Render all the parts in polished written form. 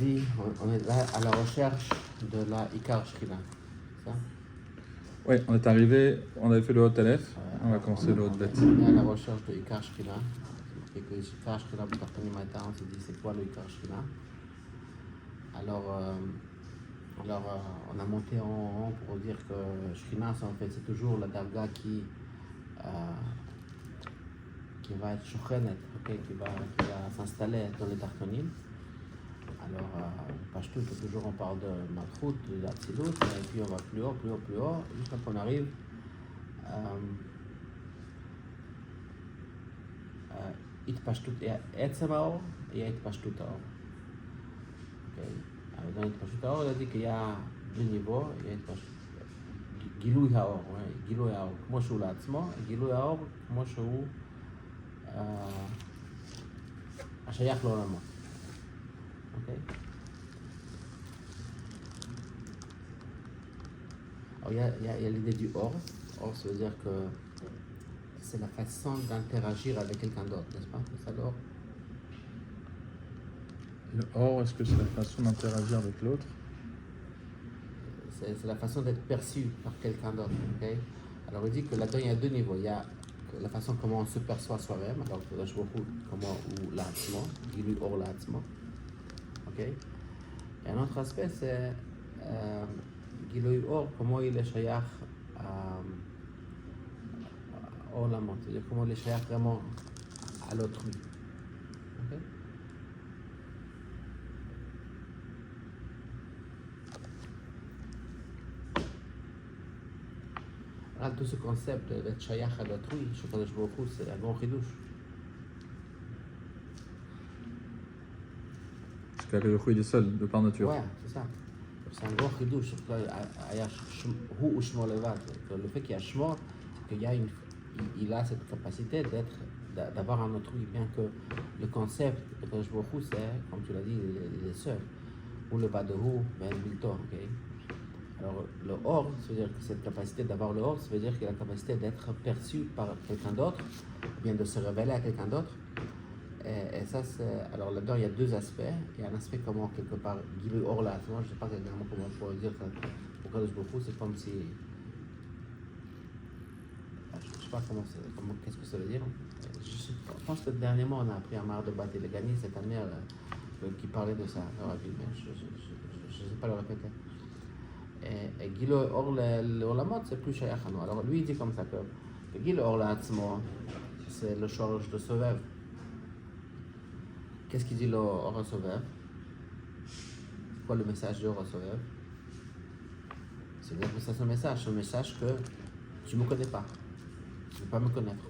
dit, on est là à la recherche de la Ikar Shkina. Ça? Oui, on est arrivé, on avait fait le Hot Aleph, on va commencer le Hot Bet. On est à la recherche de Ikar Shkina. Et que Ikar Shkina, pour Tartani Maïta, on s'est dit c'est quoi le Ikar Shkina? Alors, on a monté en rang pour dire que Shkina, en fait, c'est toujours la darga qui va être shochenet, okay, qui va s'installer dans les tartonim. Alors, Pashtout, toujours on parle de Malchut, de Atzilut, et puis on va plus haut, jusqu'à qu'on arrive Itpashtut Etzem Haor et Itpashtut Haor. Dans Itpashtut Haor, il a dit qu'il y a deux niveaux, il y a Gilui Haor, Gilui Haor, כמו שהוא לעצמו, גילוי האור כמו שהוא השייך לעולמו. Okay. Alors, il y a l'idée du or. Or, ça veut dire que c'est la façon d'interagir avec quelqu'un d'autre, n'est-ce pas? C'est ça l'or. Le or, est-ce que c'est la façon d'interagir avec l'autre? C'est la façon d'être perçu par quelqu'un d'autre. Okay? Alors, il dit que là-dedans, il y a deux niveaux. Il y a la façon comment on se perçoit soi-même, alors là, je vois comment ou l'atmo, Gilui or l'atmo. Okay? Et un autre aspect, c'est Gilui Or, comment il est shayach à Olamot, c'est-à-dire comment il est shayach vraiment à l'autrui. Okay? Alors, tout ce concept d'être shayach à l'autrui, c'est un grand chidouche. Parce que le seul, de par nature. Ouais, c'est ça. C'est un grand chidouche. Le fait qu'il y a shmo, c'est qu'il a cette capacité d'avoir un autrui, bien que le concept de Kadosh Baruch Hu, c'est, comme tu l'as dit, il est seul. Ou le Badehu, ben Bilto. Okay? Alors, le or, ça veut dire que cette capacité d'avoir le or, ça veut dire qu'il a la capacité d'être perçu par quelqu'un d'autre, ou bien de se révéler à quelqu'un d'autre. Et ça, c'est. Alors là-dedans, il y a deux aspects. Il y a un aspect comment, quelque part, Gilui Or là. Moi, je ne sais pas exactement comment on pourrait dire ça. Pour Kadosh Baruch Hu, c'est comme si. Je ne sais pas qu'est-ce que ça veut dire. Je pense que dernièrement, on a appris à Mar de Bat et de Gagné cette année qui parlait de ça, mais je ne sais pas le répéter. Et Gilui Or l'Olamot, c'est plus shayach à nous. Alors lui, il dit comme ça que Gilui Or l'Atzmo, c'est le shorosh de Sovev. Qu'est-ce qu'il dit le Or Sovev? Quoi le message de Or Sovev? C'est-à-dire que c'est un message que tu ne me connais pas. Tu ne veux pas me connaître.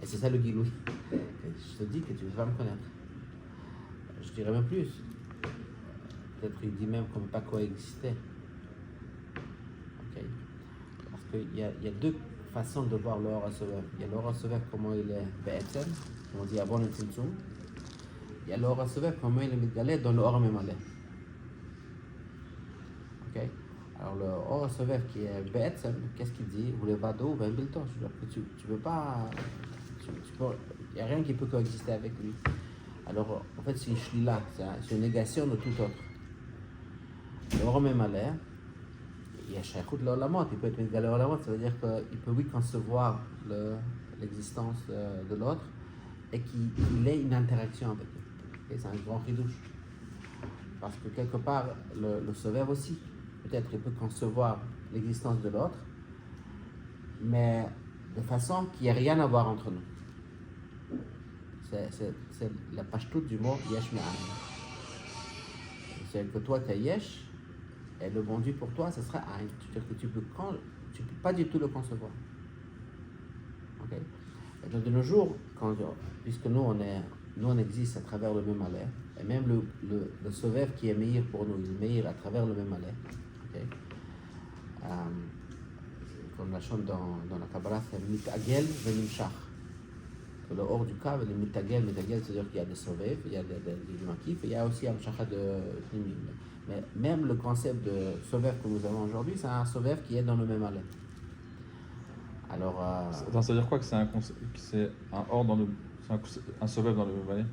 Et c'est ça le Giloui. Je te dis que tu ne veux pas me connaître. Je dirais même plus. Peut-être il dit même qu'on ne peut pas coexister. Okay. Parce qu'il y a deux façons de voir le Or HaSovev. Il y a le Or HaSovev comment il est Be'etzem, on dit avant le Tzimtzum. Il y a le Or HaSovev comment il est Mitgalé dans le Or HaMemaleh. Okay. Alors le Or HaSovev qui est Be'etzem, qu'est-ce qu'il dit? Ou le Vado, ben Bilto. Tu peux pas. Il n'y a rien qui peut coexister avec lui. Alors en fait c'est une shlila, c'est une négation de tout autre. Le Or HaMemaleh, il y a shaykhut l'olamot, il peut être Mitgalé l'olamot, ça veut dire qu'il peut oui concevoir l'existence de l'autre et qu'il ait une interaction avec lui. Okay, c'est un grand chidouche. Parce que quelque part, le Sovev aussi, peut-être il peut concevoir l'existence de l'autre, mais de façon qu'il n'y ait rien à voir entre nous. C'est la pashtout du mot yesh me'ayin. C'est que toi tu es yesh, et le bon Dieu pour toi, ce sera ayin. C'est-à-dire que tu peux pas du tout le concevoir. Okay? Et donc de nos jours, puisque nous on existe à travers le même alais, et même le Sovev qui est meilleur pour nous, il est meilleur à travers le même alais. Okay? Comme la chante dans la Kabbalah, c'est mitagel venimshach. Le hors du cas, le mitagel, c'est-à-dire qu'il y a des Sovev, il y a des makif, et il y a aussi un shacha de pnimi. Mais même le concept de Sovev que nous avons aujourd'hui, c'est un Sovev qui est dans le même alais. Alors. Attends, ça veut dire quoi que c'est un or dans le. C'est un Sovev dans le Valais?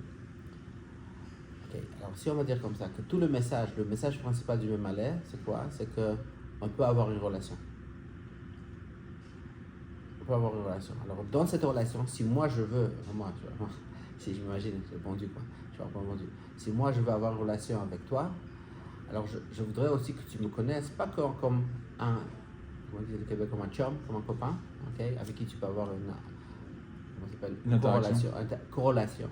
Ok, alors si on va dire comme ça, que tout le message principal du Memaleh, c'est quoi? C'est qu'on peut avoir une relation. On peut avoir une relation. Alors dans cette relation, si moi je veux, moi, si je m'imagine, j'ai vendu quoi, je vais pas vendu. Si moi je veux avoir une relation avec toi, alors je voudrais aussi que tu me connaisses, pas comme un, comment on dit au Québec, comme un chum, comme un copain, ok, avec qui tu peux avoir comment ça s'appelle, Une interaction. corrélation,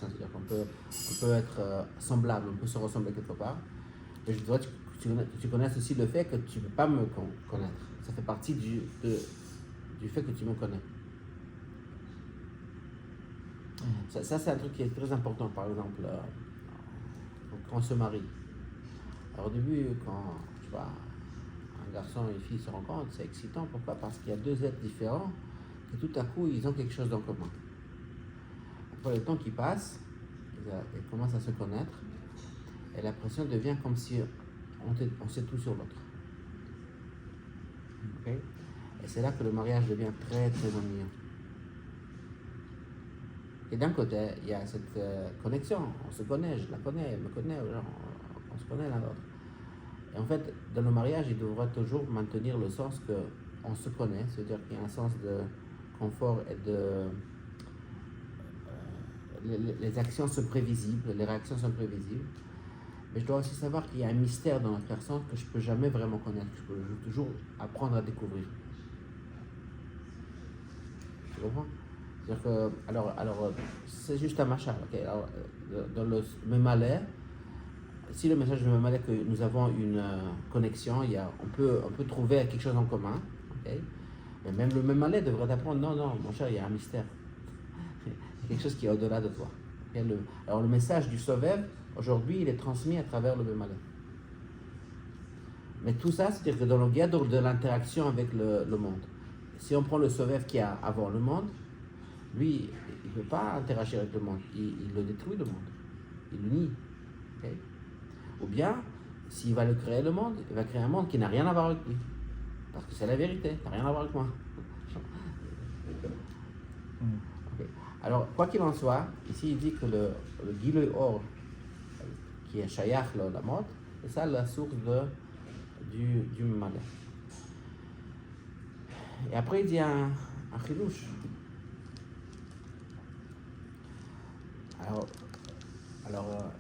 c'est-à-dire on peut être semblable, on peut se ressembler quelque part. Mais je voudrais que tu connaisses aussi le fait que tu ne peux pas me connaître. Ça fait partie du fait que tu me connais. Ça c'est un truc qui est très important, par exemple, quand on se marie. Alors au début, quand tu vois, un garçon et une fille se rencontrent, c'est excitant. Pourquoi? Parce qu'il y a deux êtres différents et tout à coup, ils ont quelque chose en commun. Après le temps qui passe, ils commencent à se connaître et l'impression devient comme si on sait tout sur l'autre. Okay? Et c'est là que le mariage devient très très ennuyeux. Et d'un côté, il y a cette connexion, on se connaît, je la connais, elle me connaît, on se connaît l'un l'autre. Et en fait, dans le mariage, il devrait toujours maintenir le sens qu'on se connaît, c'est-à-dire qu'il y a un sens de confort et de... les actions sont prévisibles, les réactions sont prévisibles. Mais je dois aussi savoir qu'il y a un mystère dans la personne que je ne peux jamais vraiment connaître, que je peux toujours apprendre à découvrir. Tu comprends? C'est-à-dire que, alors c'est juste un machin. Okay? Alors, dans le Memaleh, si le message du Memaleh que nous avons une connexion, on peut trouver quelque chose en commun. Okay? Mais même le Memaleh devrait apprendre, non, mon cher, il y a un mystère. Il y a quelque chose qui est au-delà de toi. Okay? Alors le message du Sovev, aujourd'hui, il est transmis à travers le Memaleh. Mais tout ça, c'est-à-dire que dans le cadre de l'interaction avec le monde, si on prend le Sovev qui est avant le monde, lui, il ne peut pas interagir avec le monde, il le détruit le monde, il le nie. Okay? Ou bien, s'il va le créer le monde, il va créer un monde qui n'a rien à voir avec lui. Parce que c'est la vérité, ça n'a rien à voir avec moi. Okay. Alors, quoi qu'il en soit, ici il dit que le Giloy Or, qui est Shayach la mode, c'est ça la source du Memaleh. Et après il dit un chilouche. Alors,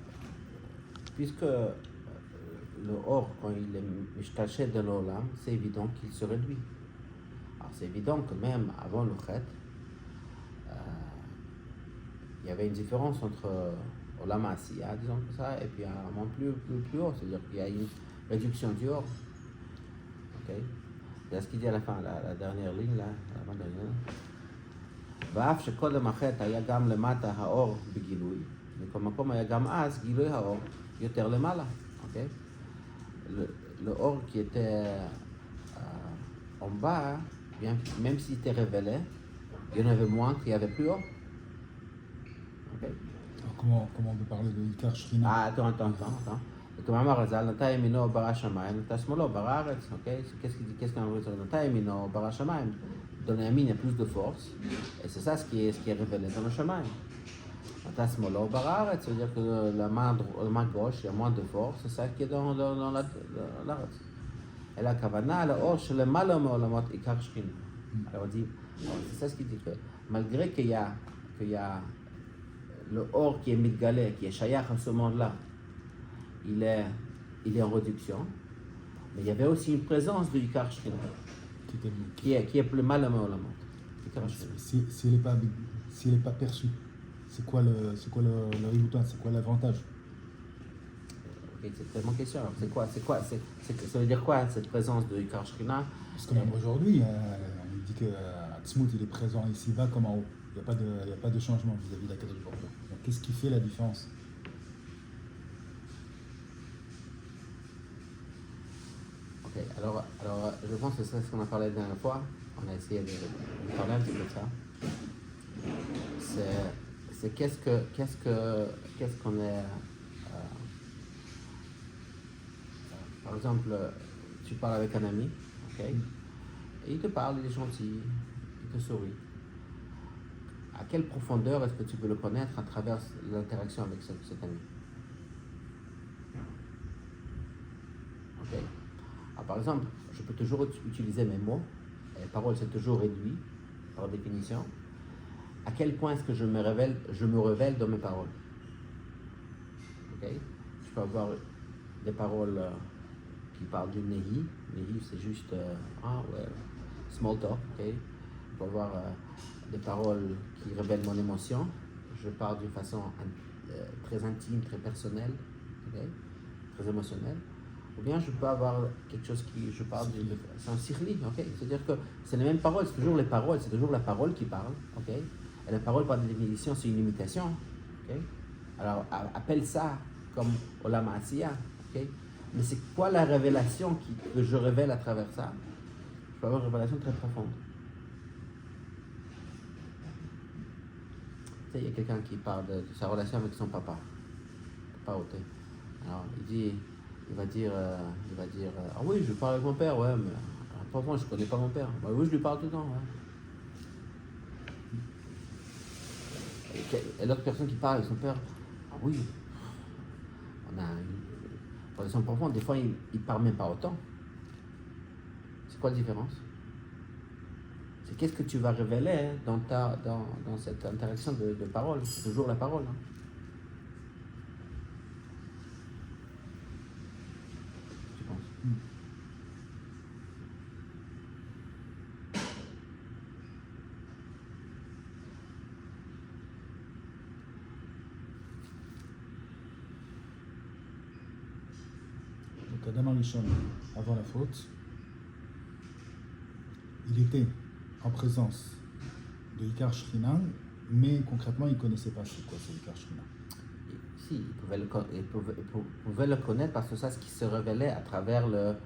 puisque le or, quand il est mishtaché de l'olam, c'est évident qu'il se réduit. Alors c'est évident que même avant le chet, il y avait une différence entre olam asiya, disons comme ça, et puis un monde plus haut, c'est-à-dire qu'il y a une réduction du or. Okay? C'est ce qu'il dit à la fin, la dernière ligne, là, l'avant-dernière. ואף שקודם החטא היה גם למטה האור בגילוי, ובמקום היה גם אז גילוי האור יותר למעלה, אוקיי? Le or qui était en bas, bien, même s'il était révélé, il y en avait moins qu'il y avait plus haut. Okay? Alors comment on peut parler de Ikar Shrina? Ah, attends. Comme Amar Razal, Nata Yemino bara Shamayim, Nata Smolo bara Haaretz, ok? Qu'est-ce qu'on veut dire? Nata Yemino bara Shamayim. Dans la mine, il y a plus de force, et c'est ça ce qui est révélé dans le Shamayim. Nata Smolo bara Haaretz, c'est-à-dire que la main gauche, il y a moins de force, c'est ça qui est dans l'Haaretz. Et la Kavana, la Or, chez le Malom Olamot Ikar Shrina. Alors on dit, c'est ça ce qu'il dit, que malgré qu'il y a le or qui est mitgalé, qui est shayach à ce monde-là, il est en réduction, mais il y avait aussi une présence de Ikar Shrina qui est plus mal à Olamot. S'il n'est pas perçu, c'est quoi le résultat, c'est quoi l'avantage? Okay, c'est tellement question. Alors, ça veut dire quoi cette présence de Ikar Shrina? Parce que même aujourd'hui, on dit que Atzmut il est présent ici-bas comme en haut. Il n'y a pas de changement vis-à-vis de la Kadosh Baruch Hu. Donc qu'est-ce qui fait la différence? Ok, alors je pense que c'est ce qu'on a parlé la dernière fois. On a essayé de parler un petit peu de ça. C'est qu'est-ce qu'on est. Par exemple, tu parles avec un ami, ok? Et il te parle, il est gentil, il te sourit. À quelle profondeur est-ce que tu peux le connaître à travers l'interaction avec cet ami? Ok. Alors, par exemple, je peux toujours utiliser mes mots. Et parole, c'est toujours réduit, par définition. À quel point est-ce que je me révèle dans mes paroles? Ok. Je peux avoir des paroles qui parlent du nehi. Nehi, c'est juste small talk. Ok. Je peux avoir des paroles qui révèlent mon émotion. Je parle d'une façon très intime, très personnelle, okay? Très émotionnelle. Ou bien je peux avoir quelque chose qui, je parle c'est un sirli, ok? C'est-à-dire que c'est les mêmes paroles, c'est toujours les paroles, c'est toujours la parole qui parle, ok? Et la parole, par définition, c'est une imitation, ok? Alors, appelle ça comme Olam Asiya, ok? Mais c'est quoi la révélation que je révèle à travers ça? Je peux avoir une révélation très profonde. Tu sais, il y a quelqu'un qui parle de sa relation avec son papa Oté. Alors, il va dire, ah oui, je parle avec mon père, ouais, mais franchement, je connais pas mon père. Bah oui, je lui parle tout le temps, ouais. Et l'autre personne qui parle avec son père, ah oui, on a une relation profonde. Des fois, il parle même pas autant. C'est quoi la différence? C'est qu'est-ce que tu vas révéler dans cette interaction de parole. C'est toujours la parole. Hein. Tu penses? Donc Adam Arishon, avant la faute, il était en présence de Ikar Shrina, mais concrètement, il ne connaissait pas c'est quoi c'est Ikar Shrina. Si, il pouvait le connaître parce que c'est ce qui se révélait à travers le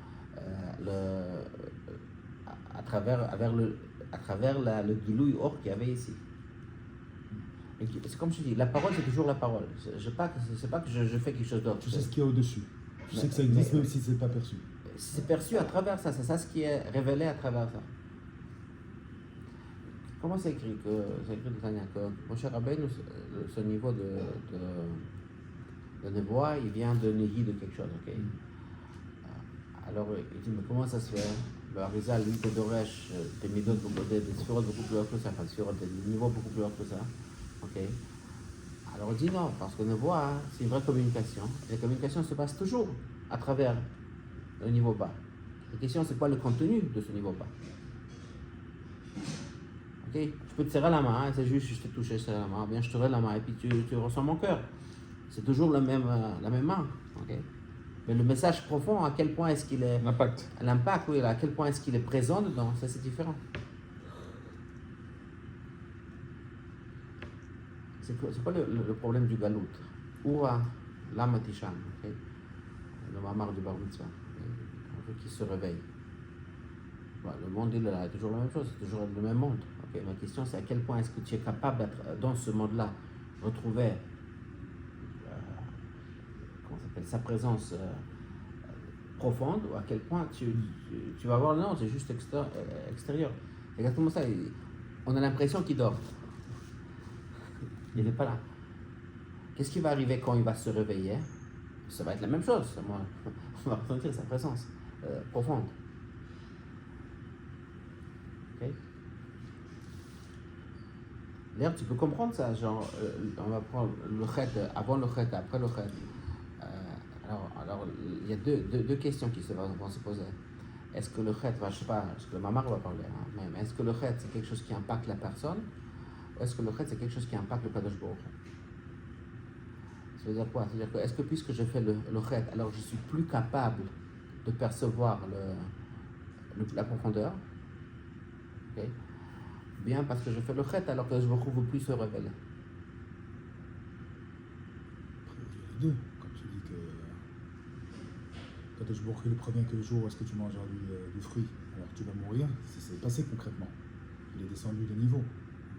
Gilouï Or qu'il y avait ici. C'est comme je dis, la parole c'est toujours la parole. C'est pas que je fais quelque chose d'autre. Tu sais ce qu'il y a au-dessus. Tu sais que ça existe même si ce n'est pas perçu. C'est perçu à travers ça, c'est ça ce qui est révélé à travers ça. Comment c'est écrit de Tania que Moshe Rabbeinu, ce niveau de Nevoa, il vient de Nehi de quelque chose, ok? Alors il dit, mais comment ça se fait? Le Harizal, lui, te Doresh, des midot, des sphérotes beaucoup plus hautes que ça, enfin, des niveaux beaucoup plus hauts que ça, ok? Alors on dit non, parce que Nevoa, c'est une vraie communication. Et la communication se passe toujours à travers le niveau bas. La question, c'est quoi le contenu de ce niveau bas? Okay. Je peux te serrer la main, hein, c'est juste je t'ai touché, je serre la main, bien je te serre la main et puis tu ressens mon cœur. C'est toujours la même main. Okay. Mais le message profond, à quel point est-ce qu'il est. L'impact. L'impact, oui, à quel point est-ce qu'il est présent dedans, ça c'est différent. C'est quoi le problème du galout? Oura, l'âme Tisham, okay. Le mamar du bar mitzvah, on veut qu'il se réveille. Voilà, le monde il a toujours la même chose, c'est toujours le même monde. Okay. Ma question c'est à quel point est-ce que tu es capable d'être dans ce monde-là, retrouver sa présence profonde, ou à quel point tu vas voir, non, c'est juste extérieur. C'est exactement ça, on a l'impression qu'il dort. Il n'est pas là. Qu'est-ce qui va arriver quand il va se réveiller? Ça va être la même chose, on va ressentir sa présence profonde. Okay. D'ailleurs, tu peux comprendre ça, genre, on va prendre le chet, avant le chet, après le chet. Alors, il y a deux questions qui vont se poser. Est-ce que le chet, je sais pas, est-ce que le mamar va parler, hein, mais est-ce que le chet, c'est quelque chose qui impacte la personne, ou est-ce que le chet, c'est quelque chose qui impacte le Kadosh Baruch Hu? Ça veut dire quoi? C'est-à-dire que, est-ce que puisque je fais le chet, alors je suis plus capable de percevoir la profondeur? Okay. Bien parce que je fais le chet alors que je ne retrouve plus se révéler. Les deux, quand tu dis que Kadosh Baruch Hu le prévient que le jour où est-ce que tu mangeras du fruit, alors tu vas mourir, c'est passé concrètement. Il est descendu de niveau.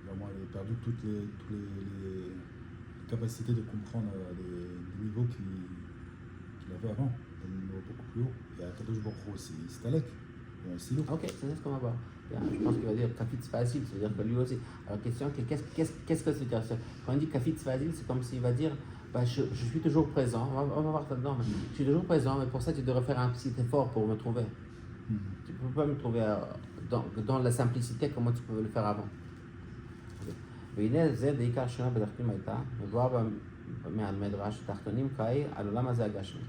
Vraiment, il a perdu toutes les capacités de comprendre les niveaux qu'il avait avant, des niveaux beaucoup plus hauts. Et à Kadosh Baruch Hu aussi, c'est Alek, il y a un silo. Ok, c'est ce qu'on va voir. Je pense qu'il va dire Kafitz facile, c'est-à-dire que lui aussi. Alors, question, qu'est-ce que c'est dire ça? Quand on dit Kafitz facile, c'est comme s'il va dire Ben, je suis toujours présent, on va voir ça dedans, mais je suis toujours présent, mais pour ça tu devrais faire un petit effort pour me trouver. Tu ne peux pas me trouver dans la simplicité comme tu pouvais le faire avant. והנה זה בעיקר שונה בדרכים הייתה, מבואר מהמדרש, תחתונים קאי על עולם הזה הגשמי.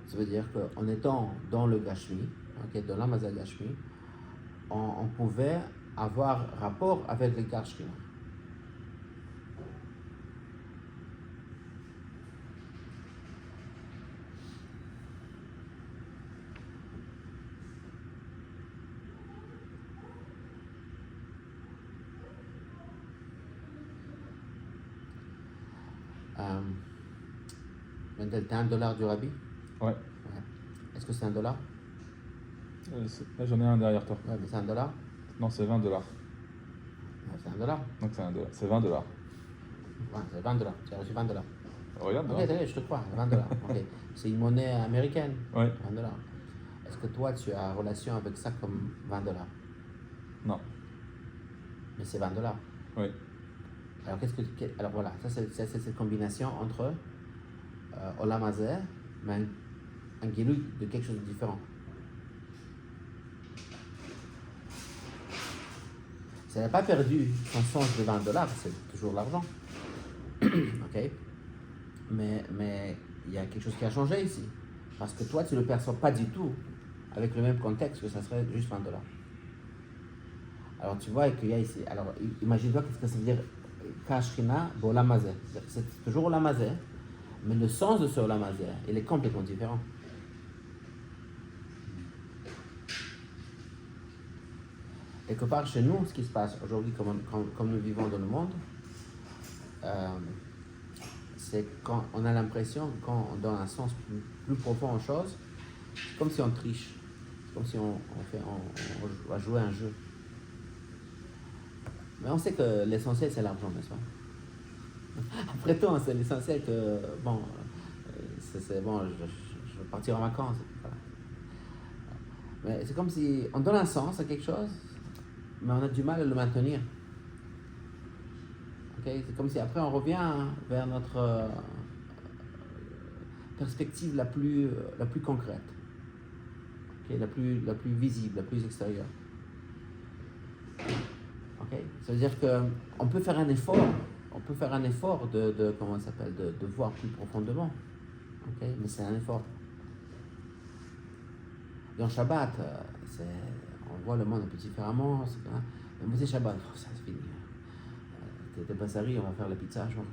Ça veut dire qu'en étant dans le Gashmi, okay, dans l'âme Gashmi, on pouvait avoir rapport avec les Gashmi. Mendel, t'as $1 du rabbi? Ouais. Est-ce que c'est $1? Là, j'en ai un derrière toi. Ouais, mais c'est $1? Non, c'est $20. Ouais, c'est $1? Donc c'est $1. C'est $20. Ouais, c'est $20. Tu as reçu $20. Regarde. Ok, je te crois, $20. Okay. C'est une monnaie américaine? Ouais. $20. Est-ce que toi, tu as relation avec ça comme $20? Non. Mais c'est $20. Oui. Alors, alors voilà, ça c'est cette combinaison entre Olam Hazeh, mais un guélouille de quelque chose de différent. Ça n'a pas perdu son sens de $20, c'est toujours l'argent. Ok? Mais il y a quelque chose qui a changé ici. Parce que toi, tu ne le perçois pas du tout avec le même contexte que ça serait juste $20. Alors tu vois qu'il y a ici. Alors imagine-toi qu'est-ce que ça veut dire Kashrina Olam Hazeh. C'est toujours Olam Hazeh, mais le sens de ce Olam Hazeh, il est complètement différent. Quelque part chez nous, ce qui se passe aujourd'hui, comme nous vivons dans le monde, c'est quand on a l'impression, quand on donne un sens plus profond aux choses, c'est comme si on triche, c'est comme si on va jouer un jeu. Mais on sait que l'essentiel c'est l'argent, n'est-ce pas? Après tout, c'est l'essentiel que, bon, c'est bon, je vais partir en vacances. Voilà. Mais c'est comme si on donne un sens à quelque chose, mais on a du mal à le maintenir. Okay? C'est comme si après on revient vers notre perspective la plus concrète, okay? la plus visible, la plus extérieure. Okay? Ça veut dire qu'on peut faire un effort, de comment ça s'appelle, de voir plus profondément, okay? Mais c'est un effort. Dans Shabbat, on voit le monde un peu différemment, mais c'est Shabbat, ça c'est fini. T'es Bassari, on va faire la pizza, genre.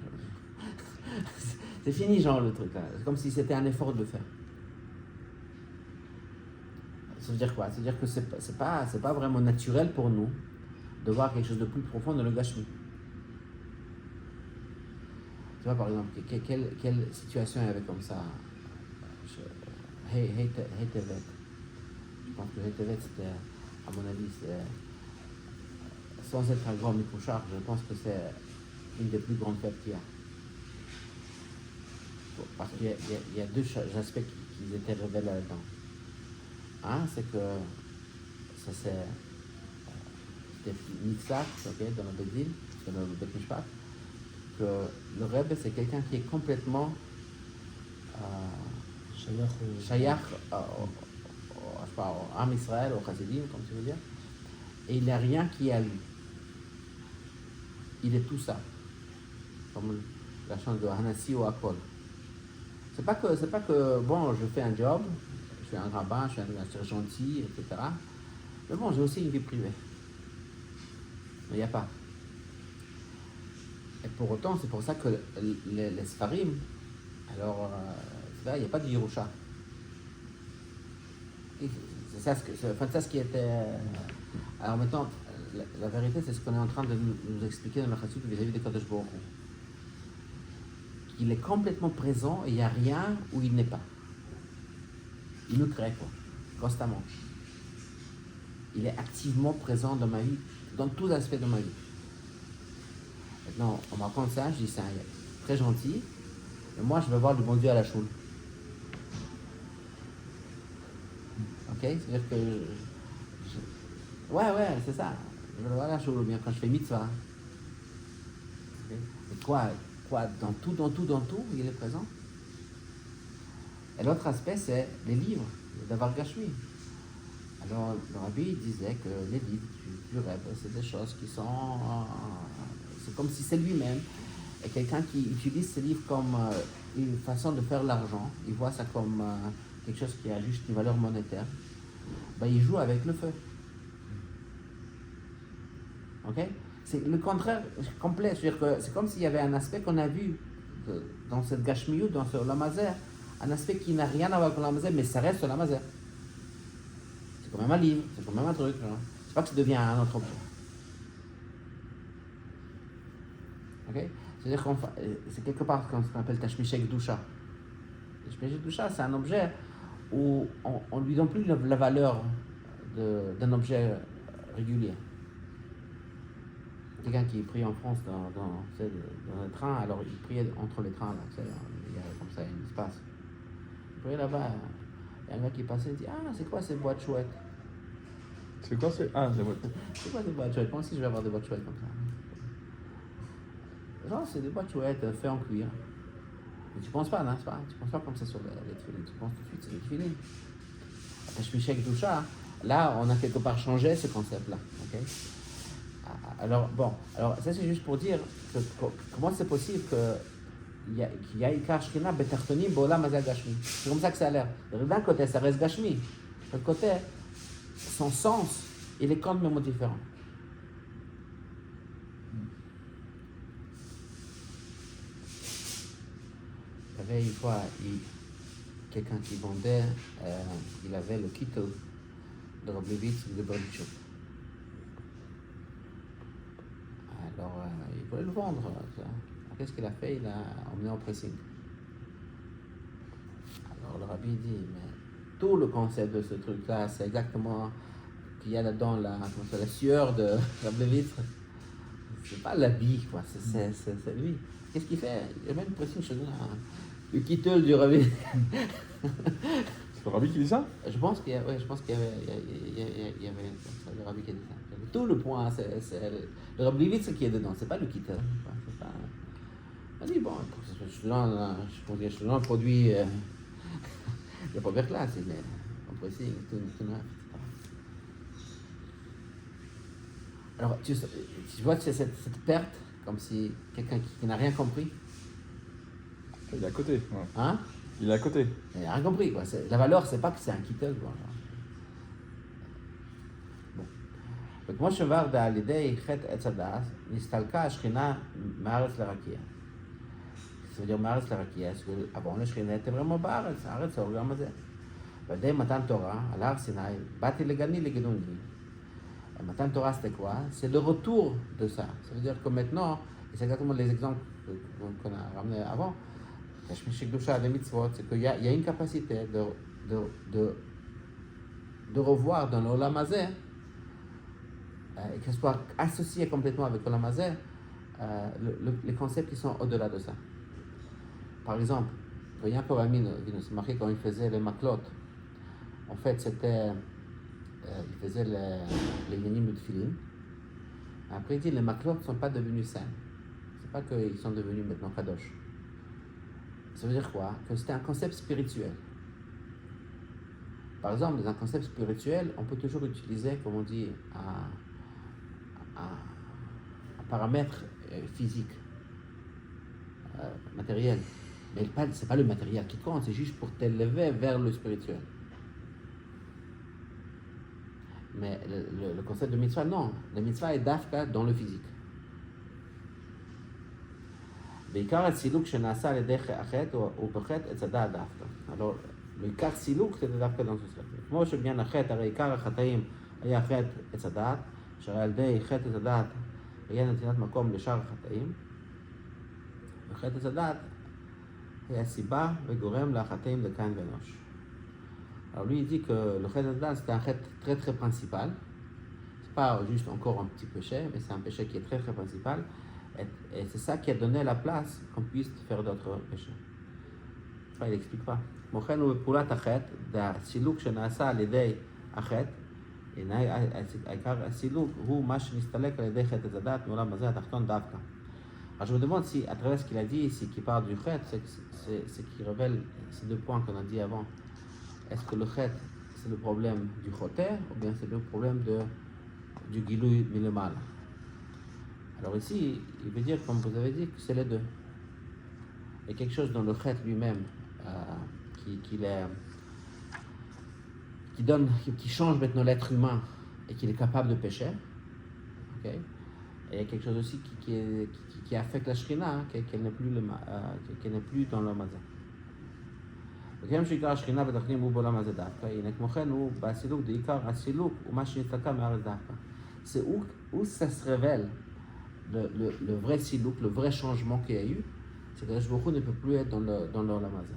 C'est fini, genre, le truc là. C'est comme si c'était un effort de le faire. Ça veut dire quoi? Ça veut dire que c'est pas vraiment naturel pour nous de voir quelque chose de plus profond dans le Gashmi. Tu vois, par exemple, quelle situation il y avait comme ça? Hey Tevet. Je pense que Hey Tevet, c'était, à mon avis, sans être un grand micro-char, je pense que c'est une des plus grandes fêtes qu'il y a. Parce qu'il y a deux aspects qui étaient révélés là-dedans. Un, c'est que ça c'était Nitzach, okay, dans le Bedin, dans le Bet Mishpat, que le Rebbe c'est quelqu'un qui est complètement Shayach au Am Israël, au Chassidim, comme tu veux dire, et il n'y a rien qui est à lui. Il est tout ça, comme la chante de Hanassi ou Akol. C'est pas que bon, je fais un job, je suis un rabbin, je suis un gentil, etc. Mais bon, j'ai aussi une vie privée. Mais il n'y a pas. Et pour autant, c'est pour ça que les Sfarim, alors, il n'y a pas de Yerusha. C'est ça ce qui était. Alors maintenant, la vérité, c'est ce qu'on est en train de nous expliquer dans la Chassidut vis-à-vis de Kadosh Baruch Hu. Il est complètement présent et il n'y a rien où il n'est pas. Il nous crée, quoi, constamment. Il est activement présent dans ma vie, dans tous les aspects de ma vie. Maintenant, on me raconte ça, je dis c'est très gentil, mais moi je veux voir le bon Dieu à la choule. Ok? C'est-à-dire que ouais, c'est ça. Je veux le voir à la choule, ou bien quand je fais mitzvah. Okay? Mais quoi? quoi, dans tout, il est présent. Et l'autre aspect, c'est les livres, d'avoir Gashmi. Alors, le rabbi disait que les livres du rêve, c'est des choses qui sont... c'est comme si c'est lui-même. Et quelqu'un qui utilise ces livres comme une façon de faire l'argent, il voit ça comme quelque chose qui a juste une valeur monétaire, ben, il joue avec le feu. Ok? C'est le contraire complet. C'est-à-dire que c'est comme s'il y avait un aspect qu'on a vu dans cette Gashmiyut, dans ce Lamazer, un aspect qui n'a rien à voir avec le Lamazer, mais ça reste le Lamazer. C'est quand même un livre, c'est quand même un truc. Hein. C'est pas que ça devient un autre objet. Ok? C'est-à-dire que c'est quelque part ce qu'on appelle Tashmishek Dusha. Tashmishek Dusha, c'est un objet où on ne lui donne plus la valeur d'un objet régulier. Quelqu'un qui prie en France dans un train, alors il priait entre les trains, là, il y a comme ça un espace. Il priait là-bas, il y a un gars qui passait, il dit ah, c'est quoi ces boîtes chouettes? C'est quoi c'est... Ah, c'est vrai. C'est quoi ces boîtes chouettes? Moi aussi je vais avoir des boîtes chouettes comme ça. Genre, c'est des boîtes chouettes faites en cuir. Mais tu penses pas, n'est-ce pas? Tu penses pas comme ça sur les tefilines. Tu penses tout de suite, c'est les tefilines. Tashmishek Dusha, là, on a quelque part changé ce concept-là. Okay? Alors, bon, alors ça c'est juste pour dire que, comment c'est possible qu'il y a Ikar Shekhinah Betartonim B'olam Hazeh Gashmi. C'est comme ça que ça a l'air. D'un côté, ça reste Gashmi. De l'autre côté, son sens, il est complètement différent. Il y avait une fois quelqu'un qui vendait, il avait le kit de Roblevitz de Berdichuk. Alors, il voulait le vendre. Alors, qu'est-ce qu'il a fait? Il a emmené en pressing. Alors, le rabbi dit, mais tout le concept de ce truc-là, c'est exactement qu'il y a là-dedans la sueur de Roblevitz. C'est pas l'habit, quoi. C'est lui. Qu'est-ce qu'il fait? Il y a même une pressing chez nous, le kittel du rabbi. C'est le rabbi qui dit ça? Je pense qu'il y avait le rabbi qui a dit ça. Tout le point, c'est le rabbi Levitz qui est dedans, c'est pas le kittel. On dit, bon, je te donne un produit de première classe, il est en pressing, tout neuf, etc. Alors, tu vois cette perte, comme si quelqu'un qui n'a rien compris. Il est à côté. Ouais. Hein? Il est à côté. Il n'a rien compris, quoi. La valeur, c'est pas que c'est un kittel, quoi. Bon. Donc, moi, je vais à l'idée, chet etzadas, nistalka ashkina maaretz larakia. Ça veut dire maaretz larakia, parce qu'avant, le shkina était vraiment baaretz, maaretz, c'est l'organe mazé. Badei matan Torah, à l'Ar Sinaï, bati legani legedoni. Matan Torah, c'était quoi? C'est le retour de ça. Ça veut dire que maintenant, et c'est exactement les exemples qu'on a ramenés avant, Tashmishek Dusha, les mitzvot, c'est qu'il y a une capacité de revoir dans l'Olam Hazeh, et que ce soit associé complètement avec l'Olam Hazeh, les concepts qui sont au-delà de ça. Par exemple, Yaakov Avinu, c'est marqué quand il faisait les maklot, en fait c'était, il faisait les yanim de tefillin. Après il dit les maklot ne sont pas devenus saints. C'est pas qu'ils sont devenus maintenant kadosh. Ça veut dire quoi? Que c'était un concept spirituel. Par exemple, dans un concept spirituel, on peut toujours utiliser, comme on dit, un paramètre physique, matériel. Mais c'est pas le matériel qui compte, c'est juste pour t'élever vers le spirituel. Mais le concept de mitzvah, non. Le mitzvah est dafka dans le physique. בעיקר הסילוק שנעשה על ידי החטא הוא בחטא עץ הדעת דווקא. alors, בעיקר סילוק זה דווקא dans ce ספר. כמו שבעניין החטא, הרי עיקר החטאים היה חטא עץ הדעת, שהרי על ידי חטא עץ הדעת היה נתינת מקום לשאר החטאים, וחטא עץ הדעת היה סיבה וגורם לחטאים לקין ואנוש. Alors lui il dit que le חטא עץ הדעת c'est un חטא très très principal, c'est pas juste encore un petit péché, mais c'est un péché qui est très très principal. Et c'est ça qui a donné la place qu'on puisse faire d'autres péchés. Il n'explique pas. מוכן הוא בפעולת החטא, הסילוק שנעשה על ידי החטא, העיקר הסילוק הוא מה שנסתלק על ידי חטא הדת מעולם הזה התחתון דווקא. Alors je me demande si, à travers ce qu'il a dit, si qu'il parle du chet, c'est qu'il révèle ces deux points qu'on a dit avant. Est-ce que le chet, c'est le problème du choter, ou bien c'est le problème du gilui milemal? Alors ici, il veut dire, comme vous avez dit, que c'est les deux. Il y a quelque chose dans le chet lui-même qui change maintenant l'être humain et qu'il est capable de pécher. Okay? Et il y a quelque chose aussi qui affecte la Shrina, hein, qu'elle n'est plus dans le mazin. וכן שעיקר השכינה בתכנים הוא בעולם הזה דווקא, הנה כמו כן הוא בסילוק בעיקר הסילוק ומה שנצטקה מארץ דווקא. C'est où ça se révèle le vrai silouk, le vrai changement qu'il y a eu, c'est que la Shbokhou ne peut plus être dans l'Olam Hazeh.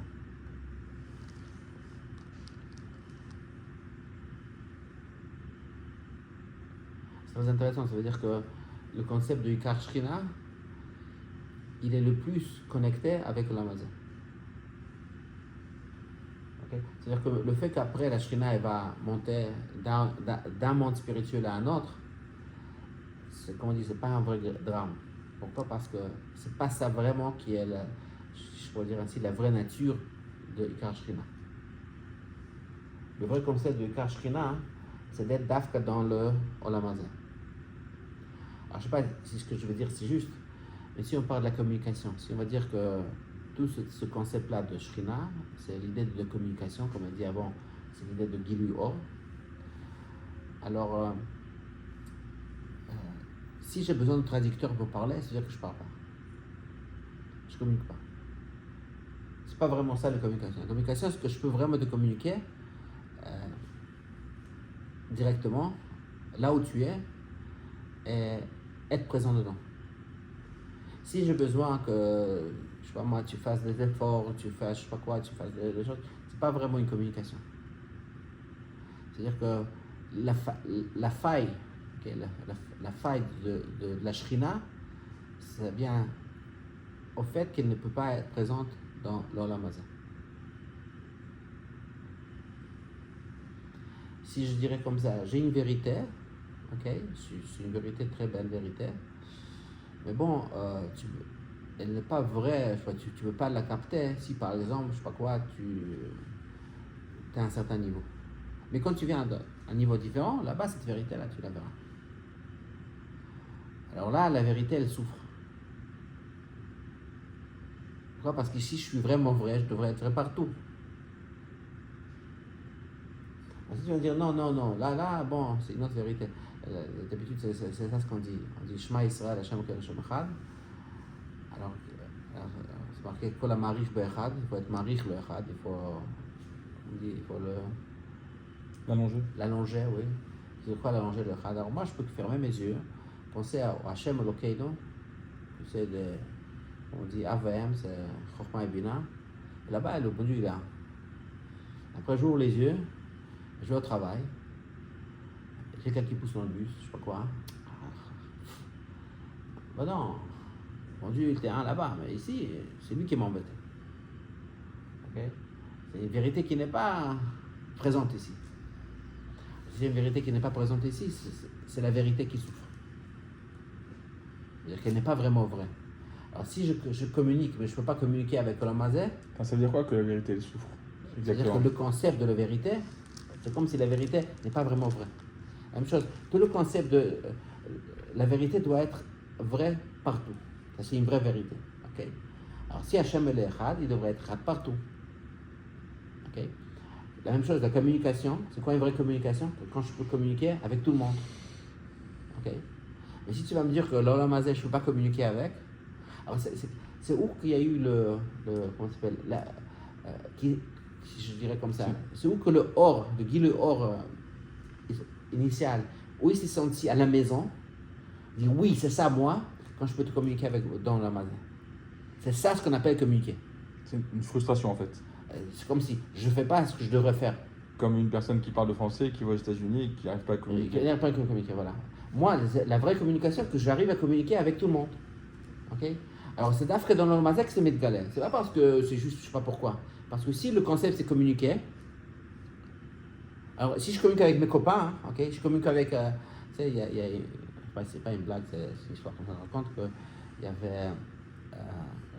C'est très intéressant, ça veut dire que le concept de Ikar Shrina, il est le plus connecté avec l'Olam Hazeh. Okay? C'est-à-dire que le fait qu'après la Shrina elle va monter d'un monde spirituel à un autre, comme on dit, c'est pas un vrai drame. Pourquoi? Parce que c'est pas ça vraiment qui est, je pourrais dire ainsi, la vraie nature de Ikar Shrina. Le vrai concept de Ikar Shrina, c'est d'être dafka dans le Olam Hazeh. Alors je sais pas si ce que je veux dire c'est juste, mais si on parle de la communication, si on va dire que tout ce concept-là de Shrina, c'est l'idée de communication, comme on a dit avant, c'est l'idée de Gilui Or. Alors, si j'ai besoin de traducteur pour parler, c'est-à-dire que je ne parle pas. Je ne communique pas. C'est pas vraiment ça la communication. La communication, c'est que je peux vraiment te communiquer directement, là où tu es, et être présent dedans. Si j'ai besoin que, je sais pas moi, tu fasses des efforts, tu fasses je sais pas quoi, tu fasses des choses, c'est pas vraiment une communication. C'est-à-dire que la faille, okay, la faille de la Shrina, ça vient au fait qu'elle ne peut pas être présente dans l'Olam Hazeh. Si je dirais comme ça, j'ai une vérité, ok, c'est une vérité, très belle vérité, mais bon, elle n'est pas vraie, tu ne peux pas la capter si par exemple, je sais pas quoi, tu as un certain niveau. Mais quand tu viens à un niveau différent, là-bas, cette vérité-là, tu la verras. Alors là, la vérité, elle souffre. Pourquoi? Parce qu'ici, je suis vraiment vrai, je devrais être partout. Ensuite, tu vas dire non, là, bon, c'est une autre vérité. D'habitude, c'est ça ce qu'on dit. On dit Shema Yisrael, Hashem Elokeinu Hashem Echad. Alors, c'est marqué Kol HaMarich Be'echad, il faut être Marich le Echad, il faut l'allonger, oui. C'est quoi l'allonger le Echad? Alors moi, je peux fermer mes yeux, penser à Hashem Elokeinu, c'est on dit AVM, c'est Chokhmah et Bina. Et là-bas, le bon Dieu, il est là. Après, j'ouvre les yeux, je vais au travail, quelqu'un qui pousse dans le bus, je sais pas quoi. Ben non, mon Dieu, il était un là-bas, mais ici, c'est lui qui m'embête. Okay? C'est une vérité qui n'est pas présente ici. C'est une vérité qui n'est pas présente ici, c'est la vérité qui souffre. C'est-à-dire qu'elle n'est pas vraiment vraie. Alors si je communique, mais je ne peux pas communiquer avec Olam Hazeh. Ça veut dire quoi que la vérité elle souffre? C'est-à-dire que le concept de la vérité, c'est comme si la vérité n'est pas vraiment vraie. La même chose, tout le concept de la vérité doit être vrai partout. Ça, c'est une vraie vérité. Okay? Alors si Hashem est Echad, il devrait être Echad partout. Okay? La même chose, la communication, c'est quoi une vraie communication? Quand je peux communiquer avec tout le monde. Okay? Mais si tu vas me dire que l'Olam Hazeh, je ne peux pas communiquer avec, alors c'est où qu'il y a eu comment ça s'appelle, je dirais comme ça, c'est où que le or, le Gilui Or initial, où il s'est senti à la maison, il dit oui, c'est ça moi, quand je peux te communiquer avec dans l'Olam Hazeh. C'est ça ce qu'on appelle communiquer. C'est une frustration en fait. C'est comme si je ne fais pas ce que je devrais faire. Comme une personne qui parle de français, qui va aux États-Unis et qui n'arrive pas à communiquer. Qui n'arrive pas à communiquer, voilà. Moi, la vraie communication, c'est que j'arrive à communiquer avec tout le monde. Okay? Alors, c'est d'Afrique dans l'Olam Hazeh que c'est Medgalel. C'est pas parce que c'est juste, je sais pas pourquoi. Parce que si le concept c'est communiquer, alors si je communique avec mes copains, okay, je communique avec, tu sais, c'est pas une blague, c'est une histoire qu'on se raconte que il y avait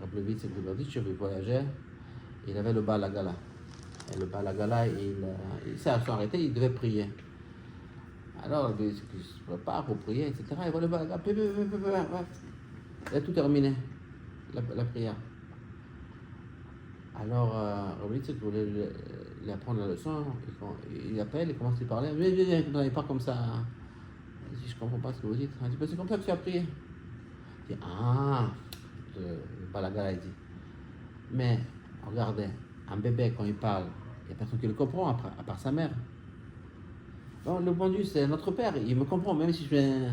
Rabbi Levitz et Lubavitch, il voyageait, il avait le Baal Hagala. Et le Baal Hagala, il s'est arrêté, il devait prier. Alors, il se prépare pour prier, etc. Il voit le Baal Hagala, il a tout terminé, la prière. Alors, Rabbi Levitz voulait lui apprendre la leçon, il appelle, il commence à lui parler, il part comme ça. Il dit, je comprends pas ce que vous dites. Il dit, c'est comme ça que tu as prié. Il dit, le Baal Hagala, il dit. Mais, regardez, un bébé, quand il parle, il n'y a personne qui le comprend, à part sa mère. Donc, le bon Dieu, c'est notre père, il me comprend, même si je fais...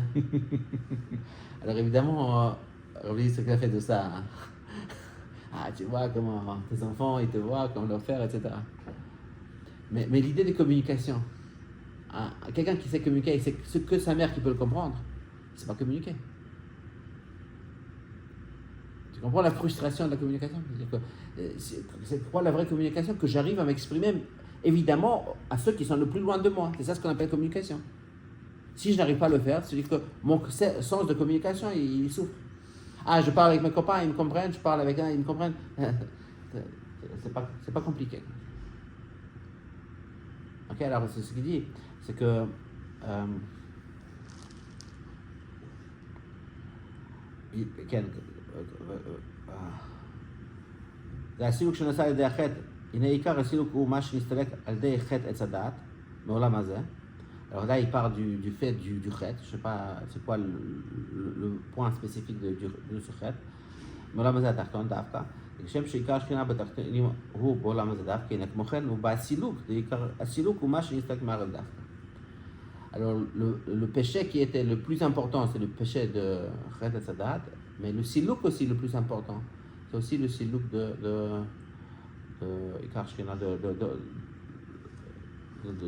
Alors, évidemment, Rabbi, ce qu'il a fait de ça. Tu vois comment tes enfants, ils te voient, comment leur faire, etc. Mais l'idée de communication, quelqu'un qui sait communiquer, et c'est ce que sa mère qui peut le comprendre, il ne sait pas communiquer. Tu comprends la frustration de la communication? C'est quoi la vraie communication? Que j'arrive à m'exprimer, évidemment, à ceux qui sont le plus loin de moi. C'est ça ce qu'on appelle communication. Si je n'arrive pas à le faire, c'est-à-dire que mon sens de communication, il souffre. Je parle avec mes copains, ils me comprennent, je parle avec un, ils me comprennent. C'est pas compliqué. Ok, alors c'est ce qu'il dit, c'est que הסילוק שנעשה על ידי החטא, הנה עיקר הסילוק הוא מה שנסתלק על ידי חטא עץ הדעת, מעולם הזה. Alors là, il part du fait du chet, je ne sais pas c'est quoi le point spécifique de ce chet. מעולם הזה התחתון דווקא. כשם שעיקר השכינה בתחתונים הוא בעולם הזה דווקא, הנה כמו כן הוא בסילוק, הסילוק הוא מה שנסתלק מהארץ דווקא. Alors le péché qui était le plus important, c'est le péché de chet עץ הדעת, mais le siluk aussi le plus important, c'est aussi le siluk de עיקר השכינה,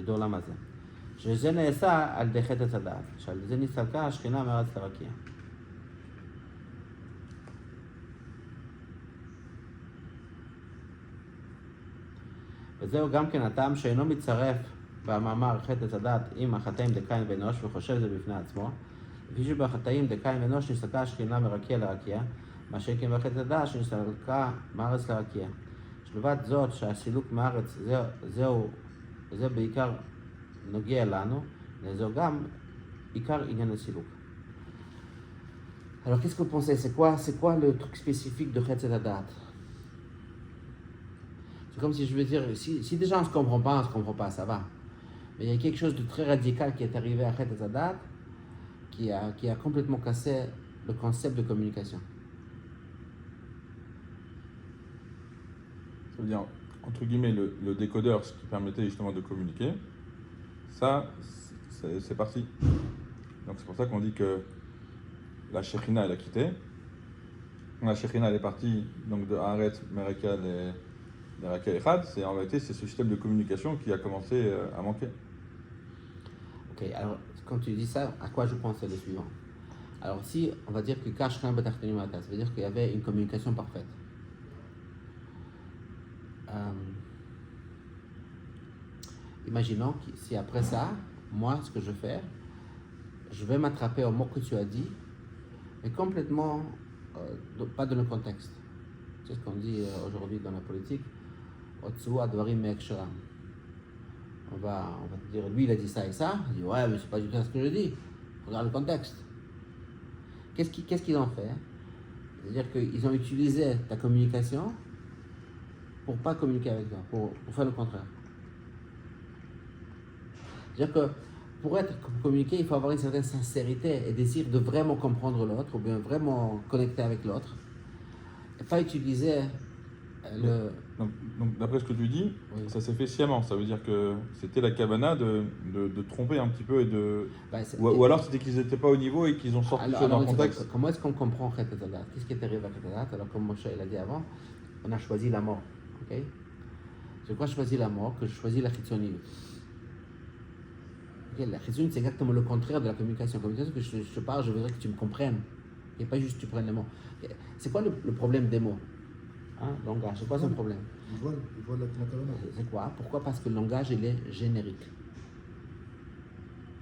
בעולם הזה. שזה נעשה על ידי חטא עץ הדעת, שעל זה נסתלקה השכינה מארץ לרקיע. וזהו גם כן הטעם שאינו מצטרף במאמר חטא עץ הדעת עם החטאים דקין ואנוש וחושב זה בפני עצמו, לפי שבחטאים דקין ואנוש נסתלקה השכינה מרקיע לרקיע, מה שכן בחטא עץ הדעת שנסתלקה מארץ לרקיע. שלבד זאת שהסילוק מארץ זה בעיקר נוגע לנו, זהו גם עיקר עניין הסילוק. Alors qu'est-ce que vous pensez? C'est quoi le truc spécifique de Chetz et Hadat? C'est comme si je veux dire, si déjà on ne se comprend pas, ça va. Mais il y a quelque chose de très radical qui est arrivé à Chetz et Hadat qui a complètement cassé le concept de communication. Ça veut dire, entre guillemets, le décodeur, ce qui permettait justement de communiquer, ça, c'est parti. Donc c'est pour ça qu'on dit que la Shekhinah, elle a quitté. La Shekhinah, elle est partie donc de Haaretz, Merakel et Rakel Echad. En réalité, c'est ce système de communication qui a commencé à manquer. Ok, alors quand tu dis ça, à quoi je pense? C'est le suivant. Alors si on va dire que Kashkan Batarteni Mata, ça veut dire qu'il y avait une communication parfaite. Imaginons que si après ça, moi, ce que je fais, je vais m'attraper au mot que tu as dit, mais complètement pas dans le contexte. C'est ce qu'on dit aujourd'hui dans la politique. Otsu advarim me'aksharam. On va te dire, lui il a dit ça et ça. Il dit, ouais, mais c'est pas du tout ce que je dis. Regarde le contexte. Qu'est-ce qu'ils ont fait? C'est-à-dire qu'ils ont utilisé ta communication pour pas communiquer avec toi, pour faire le contraire. C'est-à-dire que pour communiquer, il faut avoir une certaine sincérité et désir de vraiment comprendre l'autre, ou bien vraiment connecter avec l'autre, et pas utiliser Donc d'après ce que tu dis, oui. Ça s'est fait sciemment. Ça veut dire que c'était la kavana de tromper un petit peu et de... ou alors c'était qu'ils n'étaient pas au niveau et qu'ils ont sorti ça dans le contexte. Comment est-ce qu'on comprend Chet et Hadat? Qu'est-ce qui est arrivé à Chet et Hadat? Alors comme Moshe l'a dit avant, on a choisi la mort. Okay? C'est quoi choisir la mort? Que je choisis la chitzoniyut. Okay? La chitzoniyut, c'est exactement le contraire de la communication. La communication, que je te parle, je voudrais que tu me comprennes. Et pas juste que tu prennes les mots. Okay? C'est quoi le problème des mots? Langage, c'est quoi son problème? Il voit la kavana. C'est quoi? Pourquoi? Parce que le langage, il est générique.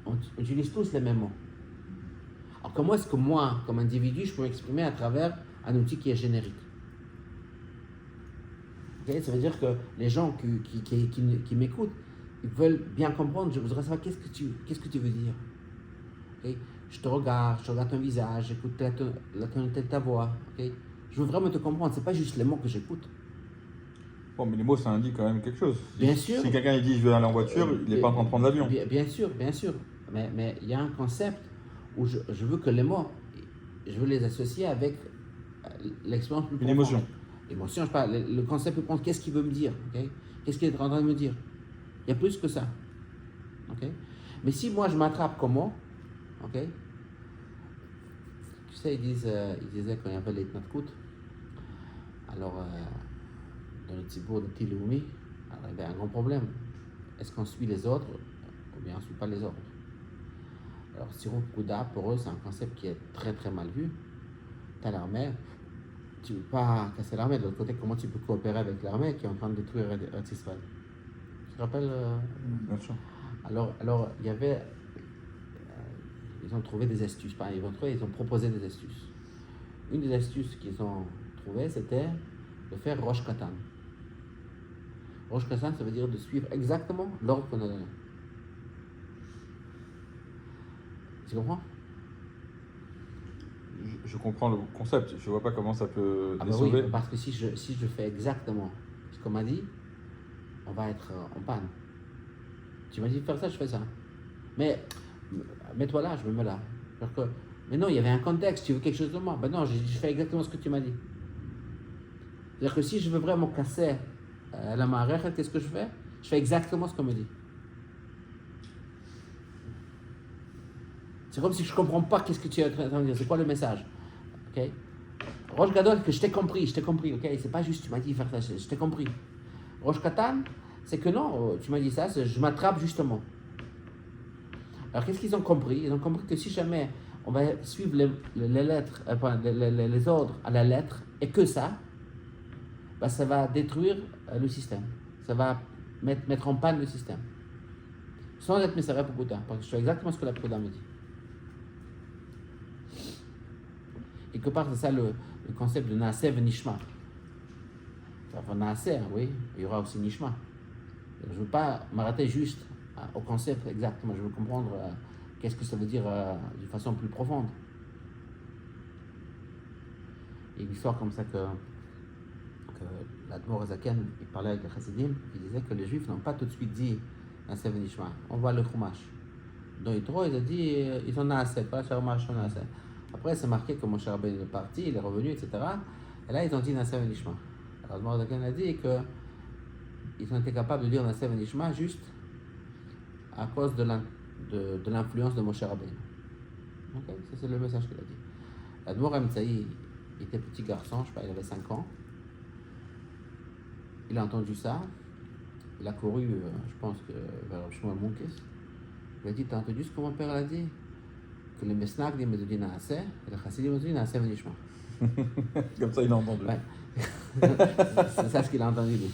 On utilise tous les mêmes mots. Alors comment est-ce que moi, comme individu, je peux m'exprimer à travers un outil qui est générique? Okay? Ça veut dire que les gens qui m'écoutent, ils veulent bien comprendre. Je voudrais savoir qu'est-ce que tu veux dire. Okay? Je regarde ton visage, j'écoute la tonalité de ta voix. Okay? Je veux vraiment te comprendre. C'est pas juste les mots que j'écoute. Bon, mais les mots, ça indique quand même quelque chose. Bien sûr. Si quelqu'un il dit je vais aller en voiture, il n'est pas en train de prendre l'avion. Bien sûr. Mais il y a un concept où je veux que les mots, je veux les associer avec l'expérience plus profonde. Une émotion. L'émotion, je parle, le concept plus profond, qu'est-ce qu'il veut me dire, okay? Qu'est-ce qu'il est en train de me dire? Il y a plus que ça. Okay? Mais si moi je m'attrape comme mot, okay? Tu sais, ils disaient quand il y avait les Natkout, alors dans le Tzibour de Tiloumi, il y avait un grand problème. Est-ce qu'on suit les ordres ou bien on ne suit pas les ordres? Alors, Sirop Kouda, pour eux, c'est un concept qui est très très mal vu. Tu as l'armée, tu ne veux pas casser l'armée. De l'autre côté, comment tu peux coopérer avec l'armée qui est en train de détruire Israël? Tu te rappelles Bien sûr. Alors, il y avait. Ils ont trouvé des astuces. Ils ont proposé des astuces. Une des astuces qu'ils ont trouvées, c'était de faire Rosh Katan. Rosh Katan, ça veut dire de suivre exactement l'ordre qu'on a donné. Tu comprends? Je comprends le concept, je vois pas comment ça peut les Oui, sauver. parce que si je fais exactement ce qu'on m'a dit, on va être en panne. Tu m'as dit de faire ça, je fais ça. Mais mets-toi là, je me mets là. Mais non, il y avait un contexte, tu veux quelque chose de moi. Ben non, je fais exactement ce que tu m'as dit. C'est-à-dire que si je veux vraiment casser la marée, qu'est-ce que je fais? Je fais exactement ce qu'on me dit. C'est comme si je ne comprends pas qu'est-ce que tu es en train de dire. C'est quoi le message? Okay? Rosh Gadol, que je t'ai compris, ok? C'est pas juste tu m'as dit faire ça, je t'ai compris. Rosh Katan, c'est que non, tu m'as dit ça, je m'attrape justement. Alors qu'est-ce qu'ils ont compris? Ils ont compris que si jamais on va suivre les lettres, les ordres à la lettre, et que ça, bah, ça va détruire le système. Ça va mettre en panne le système. Sans être Messara pour Bouddha, parce que je fais exactement ce que la Bouddha me dit. Quelque part, c'est ça le concept de Naaser et Nishma. Enfin, Naaser, oui, il y aura aussi Nishma. Je ne veux pas m'arrêter juste au concept exactement, je veux comprendre qu'est-ce que ça veut dire d'une façon plus profonde. Il y a une histoire comme ça que l'Admor Zaken, il parlait avec les Chassidim, il disait que les Juifs n'ont pas tout de suite dit Naaser et Nishma. On voit le Chumash. Dans Yitro, il a dit ils ont Naaser, pas Chumash, Naaser. Après, c'est marqué que Moshe Rabbeinu est parti, il est revenu, etc. Et là, ils ont dit Naaser et Nishma. Alors, Admor Zaken a dit qu'ils ont été capables de dire Naaser et Nishma juste à cause de l'influence de Moshe Rabbeinu. Okay, ça, c'est le message qu'il a dit. Admor Emtsaï, il était petit garçon, je sais pas, il avait 5 ans. Il a entendu ça. Il a couru, je pense, vers Shmuel Munkes. Il a dit, t'as entendu ce que mon père a dit? Que les Mesnagdim me dit Naaser, et les Chassidim me dit Naaser et Nishma. Comme ça, il a entendu. Ouais. C'est ça ce qu'il a entendu, lui.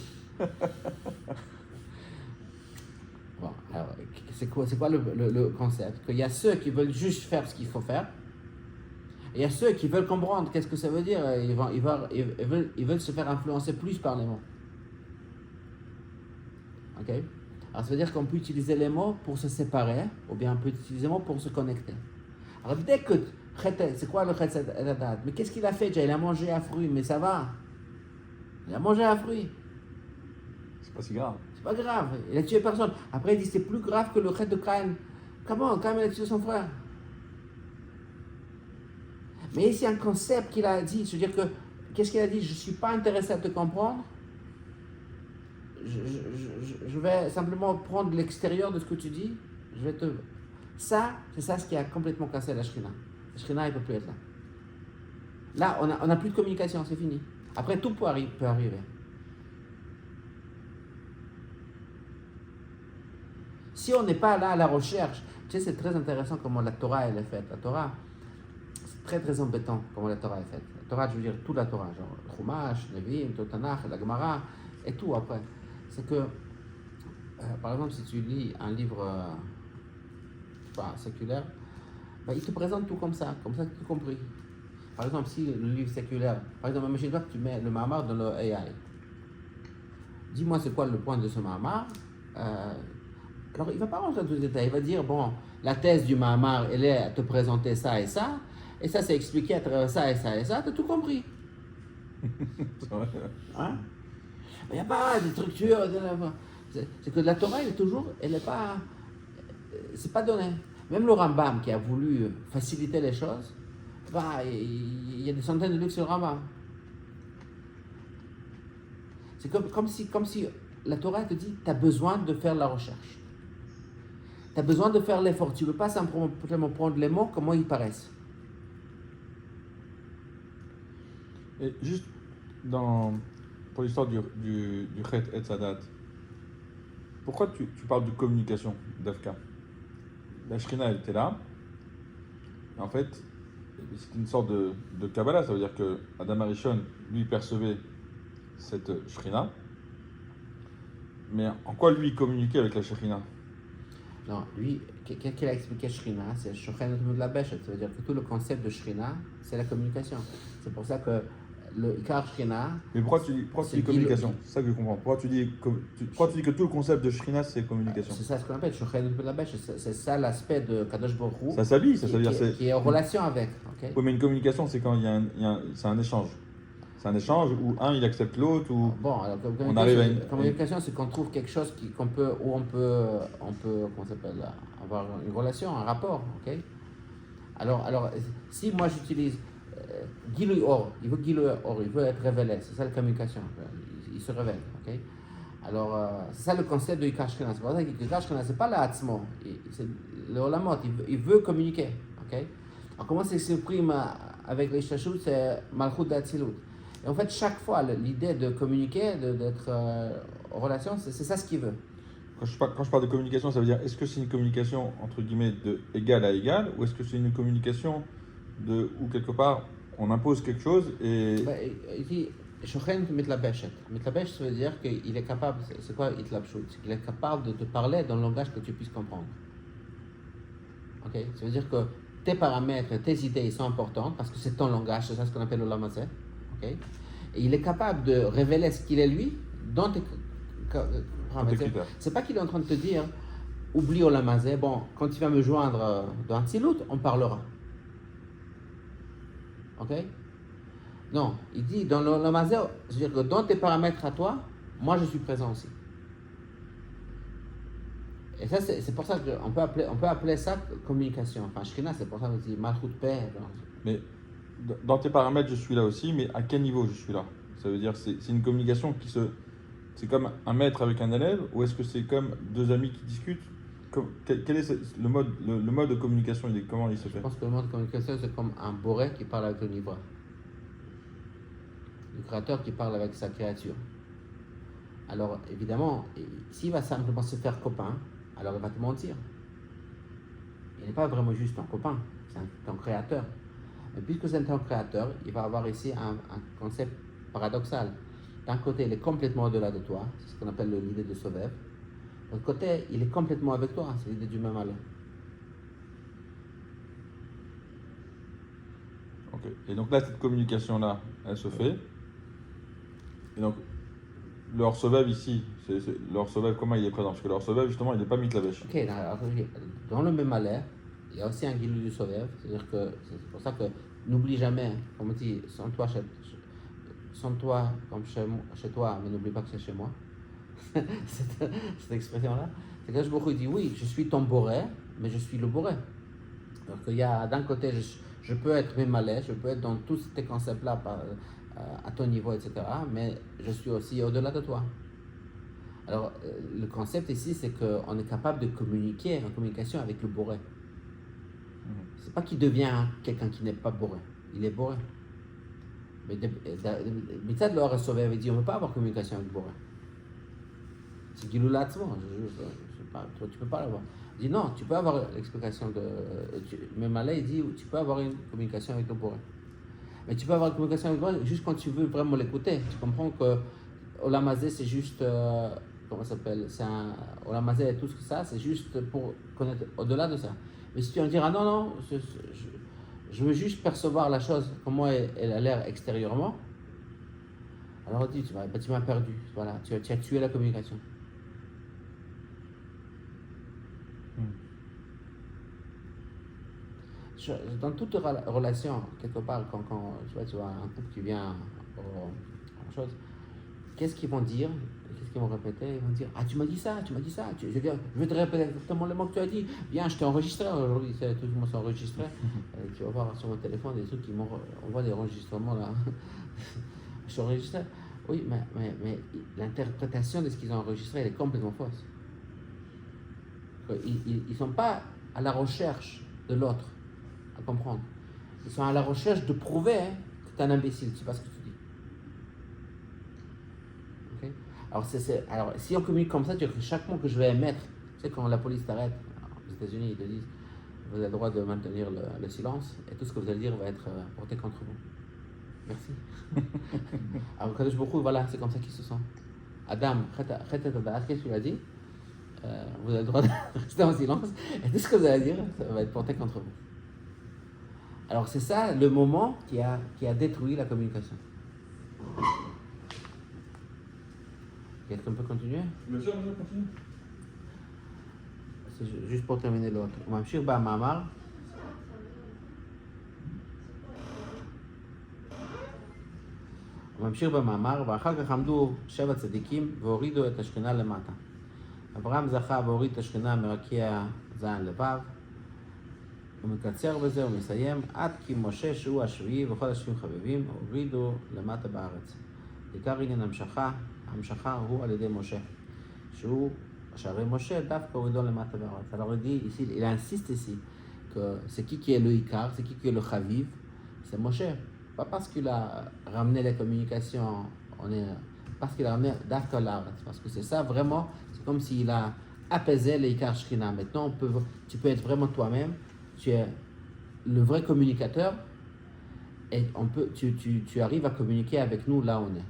Bon, alors, c'est quoi le concept? Qu'il y a ceux qui veulent juste faire ce qu'il faut faire, et il y a ceux qui veulent comprendre qu'est-ce que ça veut dire, ils veulent se faire influencer plus par les mots. Ok? Alors ça veut dire qu'on peut utiliser les mots pour se séparer, ou bien on peut utiliser les mots pour se connecter. Alors dès que, c'est quoi le Chetz Edadat? Mais qu'est-ce qu'il a fait déjà? Il a mangé un fruit, mais ça va. Il a mangé un fruit. C'est pas si grave. C'est pas grave, il a tué personne. Après il dit c'est plus grave que le Chet de Caïn. Comment? Caïn a tué son frère. Mais ici un concept qu'il a dit, c'est-à-dire que, qu'est-ce qu'il a dit? Je ne suis pas intéressé à te comprendre. Je vais simplement prendre l'extérieur de ce que tu dis. Je vais te... Ça, c'est ça ce qui a complètement cassé la Shrina. La Shrina, elle ne peut plus être là. Là, on n'a plus de communication, c'est fini. Après, tout peut arriver. Si on n'est pas là à la recherche, tu sais, c'est très intéressant comment la Torah elle est faite. La Torah, c'est très très embêtant comment la Torah est faite. La Torah, je veux dire toute la Torah, genre le Chumash, le Nevi'im, le Tanakh, la Gemara, et tout après. C'est que, par exemple, si tu lis un livre séculaire, Ben, il te présente tout comme ça tu as tout compris. Par exemple, si le livre séculaire, par exemple, imagine-toi que tu mets le Mahamar dans le AI. Dis-moi c'est quoi le point de ce Mahamar. Alors il ne va pas rentrer dans tous les détails, il va dire, bon, la thèse du Mahamar, elle est à te présenter ça, et ça c'est expliqué à travers ça, et ça, tu as tout compris. Hein? Il n'y a pas de structure, c'est que la Torah, elle n'est pas, c'est pas donné. Même le Rambam qui a voulu faciliter les choses, bah, il y a des centaines de livres sur le Rambam. C'est comme si la Torah te dit, tu as besoin de faire la recherche. Tu as besoin de faire l'effort. Tu ne peux pas simplement prendre les mots comment ils paraissent. Et juste pour l'histoire du Chet et Sadat, pourquoi tu parles de communication, d'Afka? La Shrina, elle était là. En fait, c'est une sorte de Kabbalah. Ça veut dire que Adam Arishon, lui, percevait cette Shrina. Mais en quoi lui communiquait avec la Shrina? Non, lui, qu'est-ce qu'il a expliqué Shrina? C'est Shochet de la Bêche. Ça veut dire que tout le concept de Shrina, c'est la communication. C'est pour ça que le Ikar Shrina. Mais pourquoi tu dis communication? C'est ça que je comprends. Pourquoi tu dis que tout le concept de Shrina, c'est communication? C'est ça ce qu'on appelle Shochet de la Bêche. C'est ça l'aspect de Kadosh Baruch Hu. Ça s'habille, ça veut dire qui est en relation avec. Okay? Oui, mais une communication, c'est quand c'est un échange. C'est un échange où un il accepte l'autre ou bon, alors, on arrive à une communication, c'est qu'on trouve quelque chose on peut comment s'appelle, avoir une relation, un rapport, ok? Alors si moi j'utilise Gilui Or, il veut Gilui Or, il veut être révélé, c'est ça la communication, il se révèle, ok? Alors c'est ça le concept de Ikar Shekhinah. C'est pour ça que Ikar Shekhinah, c'est pas la Atzmo, c'est le Olamot, il veut communiquer, ok? Alors comment ça s'exprime avec les Shashut, c'est Malchut d'Atzilut. Et en fait, chaque fois, l'idée de communiquer, d'être en relation, c'est ça ce qu'il veut. Quand je parle de communication, ça veut dire, est-ce que c'est une communication, entre guillemets, de égal à égal, ou est-ce que c'est une communication où quelque part, on impose quelque chose et... Il dit, Shochen mitlabeshet. Mitlabeshet, ça veut dire qu'il est capable, c'est quoi itlabshut? Il est capable de te parler dans le langage que tu puisses comprendre. Ok? Ça veut dire que tes paramètres, tes idées, ils sont importantes, parce que c'est ton langage, c'est ça ce qu'on appelle le lamazé. Okay. Et il est capable de révéler ce qu'il est lui dans tes paramètres. C'est pas qu'il est en train de te dire oublie Olamazé, bon, quand tu vas me joindre dans Tzilut, on parlera. Ok? Non, il dit dans l'Olamazé, c'est-à-dire que dans tes paramètres à toi, moi je suis présent aussi. Et ça, c'est pour ça qu'on peut appeler ça communication. Enfin, Shrina, c'est pour ça qu'on dit Malchut Peh. Mais dans tes paramètres, je suis là aussi, mais à quel niveau je suis là? Ça veut dire c'est une communication c'est comme un maître avec un élève, ou est-ce que c'est comme deux amis qui discutent? Quel est le mode de communication? Comment il se fait? Je pense que le mode de communication, c'est comme un boré qui parle avec le livre. Le créateur qui parle avec sa créature. Alors, évidemment, s'il va simplement se faire copain, alors il va te mentir. Il n'est pas vraiment juste ton copain, c'est ton créateur. Mais puisque c'est un créateur, il va avoir ici un concept paradoxal. D'un côté, il est complètement au-delà de toi, c'est ce qu'on appelle l'idée de Sovev. De l'autre côté, il est complètement avec toi, c'est l'idée du même Allah. Ok. Et donc là, cette communication-là, elle se fait. Et donc, le Hor-Sovev ici, le Hor-Sovev, comment il est présent? Parce que le Hor-Sovev, justement, il n'est pas mitlavesh. Ok, alors, dans le même Allah, il y a aussi un Gilou du Sovev, c'est-à-dire que c'est pour ça que n'oublie jamais, comme on dit, sans toi comme chez toi, mais n'oublie pas que c'est chez moi. cette expression-là, c'est que Baruch dit oui, je suis ton boré, mais je suis le boré. Donc il y a d'un côté, je peux être mémalais, je peux être dans tous ces concepts-là à ton niveau, etc., mais je suis aussi au-delà de toi. Alors le concept ici, c'est qu'on est capable de communiquer en communication avec le boré. C'est pas qu'il devient quelqu'un qui n'est pas boré, il est boré. Mais Mitzad le Hor-Sovev avait dit on ne peut pas avoir communication avec boré. C'est Gilou Latzmo, tu peux pas l'avoir. Il dit non, tu peux avoir l'explication de. Même Allah, il dit tu peux avoir une communication avec le boré. Mais tu peux avoir une communication avec le boré juste quand tu veux vraiment l'écouter. Tu comprends que Olamazé, c'est juste comment ça s'appelle, c'est un Olam Hazeh et tout ce que ça, c'est juste pour connaître au-delà de ça. Mais si tu vas me dire, ah non, je veux juste percevoir la chose, comment elle a l'air extérieurement, alors dis, tu m'as perdu, voilà, tu as tué la communication. Dans toute relation, quelque part, quand tu vois un couple qui vient en chose, qu'est-ce qu'ils vont dire, qu'est-ce qu'ils vont répéter? Ils vont dire, ah tu m'as dit ça, je vais te répéter exactement le mot que tu as dit, bien je t'ai enregistré, aujourd'hui tout le monde s'est enregistré, tu vas voir sur mon téléphone des trucs qui on voit des enregistrements là, je suis enregistré, oui, mais l'interprétation de ce qu'ils ont enregistré, elle est complètement fausse. Ils ne sont pas à la recherche de l'autre, à comprendre. Ils sont à la recherche de prouver que tu es un imbécile, tu sais pas ce que tu dis. Okay? Alors, si on communique comme ça, tu veux que chaque mot que je vais émettre, tu sais, quand la police t'arrête, aux États-Unis, ils te disent vous avez le droit de maintenir le silence et tout ce que vous allez dire va être porté contre vous. Merci. Alors, Kadosh Baruch Hu, voilà, c'est comme ça qu'il se sent. Adam, qu'est-ce que tu as dit? Vous avez le droit de rester en silence et tout ce que vous allez dire, ça va être porté contre vous. Alors c'est ça le moment qui a détruit la communication. Est-ce qu'on peut continuer? Bien sûr, continue. C'est juste pour terminer l'autre. ממשיך במאמר. ממשיך במאמר, ואחר כך עמדו 7 צדיקים והורידו את השכינה למטה. אברהם זכה והוריד את השכינה מרקיע זין לבב. הוא מקצר בזה, הוא מסיים, עד כי משה שהוא השביעי וכל השביעים חביבים הורידו למטה בארץ. עיקר עניין המשכה הוא על ידי משה, שהרי Moshe דווקא הורידו למטה בארץ. Alors il insiste ici que c'est qui est le Ikar, c'est qui est le Chaviv, c'est Moshe. Pas parce qu'il a ramené les communications, parce qu'il a ramené d'Afka l'Aretz, parce que c'est ça vraiment, c'est comme s'il a apaisé les Ikar Shrina. Maintenant, tu peux être vraiment toi-même, tu es le vrai communicateur et tu arrives à communiquer avec nous là où on est.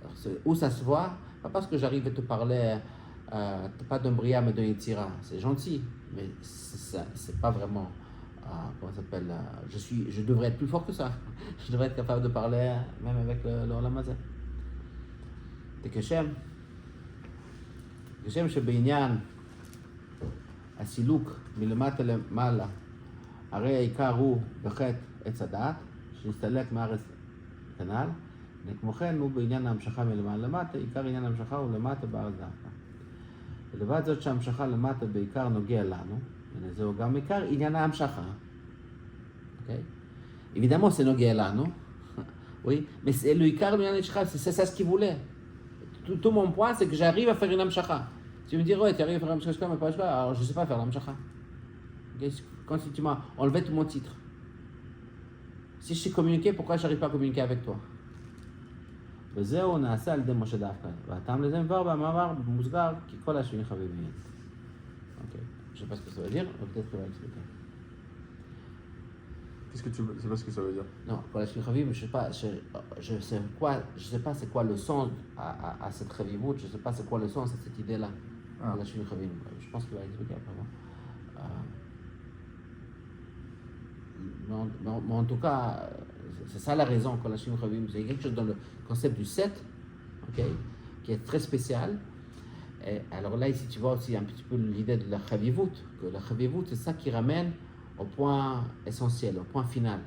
Alors, où ça se voit, pas parce que j'arrive à te parler, pas d'un bria mais d'un Yetzira, c'est gentil, mais c'est pas vraiment, comment ça s'appelle, je devrais être plus fort que ça, je devrais être capable de parler même avec l'Olam Hazeh. כשם שבעניין הסילוק מלמטה למעלה, הרי העיקר הוא בחטא עץ הדעת, שנסתלק מארץ כנ"ל, וכמו כן הוא בעניין ההמשכה מלמעלה למטה, עיקר עניין ההמשכה הוא למטה בארץ דווקא. ולבד זאת שההמשכה למטה בעיקר נוגע לנו, וזהו גם עיקר עניין ההמשכה. Okay? Évidemment, c'est נוגע לנו, oui, mais c'est le עיקר לעניין ההמשכה, c'est ça ce qu'il voulait. Tout mon point, c'est que j'arrive à faire une amshakha. Tu me dis, ouais, tu arrives à faire une amshakha, mais pas amshakha, alors je ne sais pas faire l'amshakha. Okay? Quand tu m'as enlevé tout mon titre. Si je sais communiquer, pourquoi je n'arrive pas à communiquer avec toi? וזהו נעשה על ידי משה דווקא. והטעם לזה מבואר במאמר מוסגר, כי כל השביעים חביבים. Ok, je ne sais pas ce que ça veut dire, mais peut-être que je vais expliquer. Qu'est-ce que tu veux? C'est pas ce que ça veut dire. Non, pour la Shvim Chavim, je sais pas c'est quoi le sens à cette Chavimut, je sais pas c'est quoi le sens à cette idée-là, la Shvim Chavim. Je pense qu'il va expliquer après moi. Mais en tout cas, c'est ça la raison que la Shvim Chavim, c'est quelque chose dans le concept du 7, okay, qui est très spécial. Et alors là, ici, tu vois aussi un petit peu l'idée de la Chavivut, que la Chavivut, c'est ça qui ramène au point essentiel, au point final.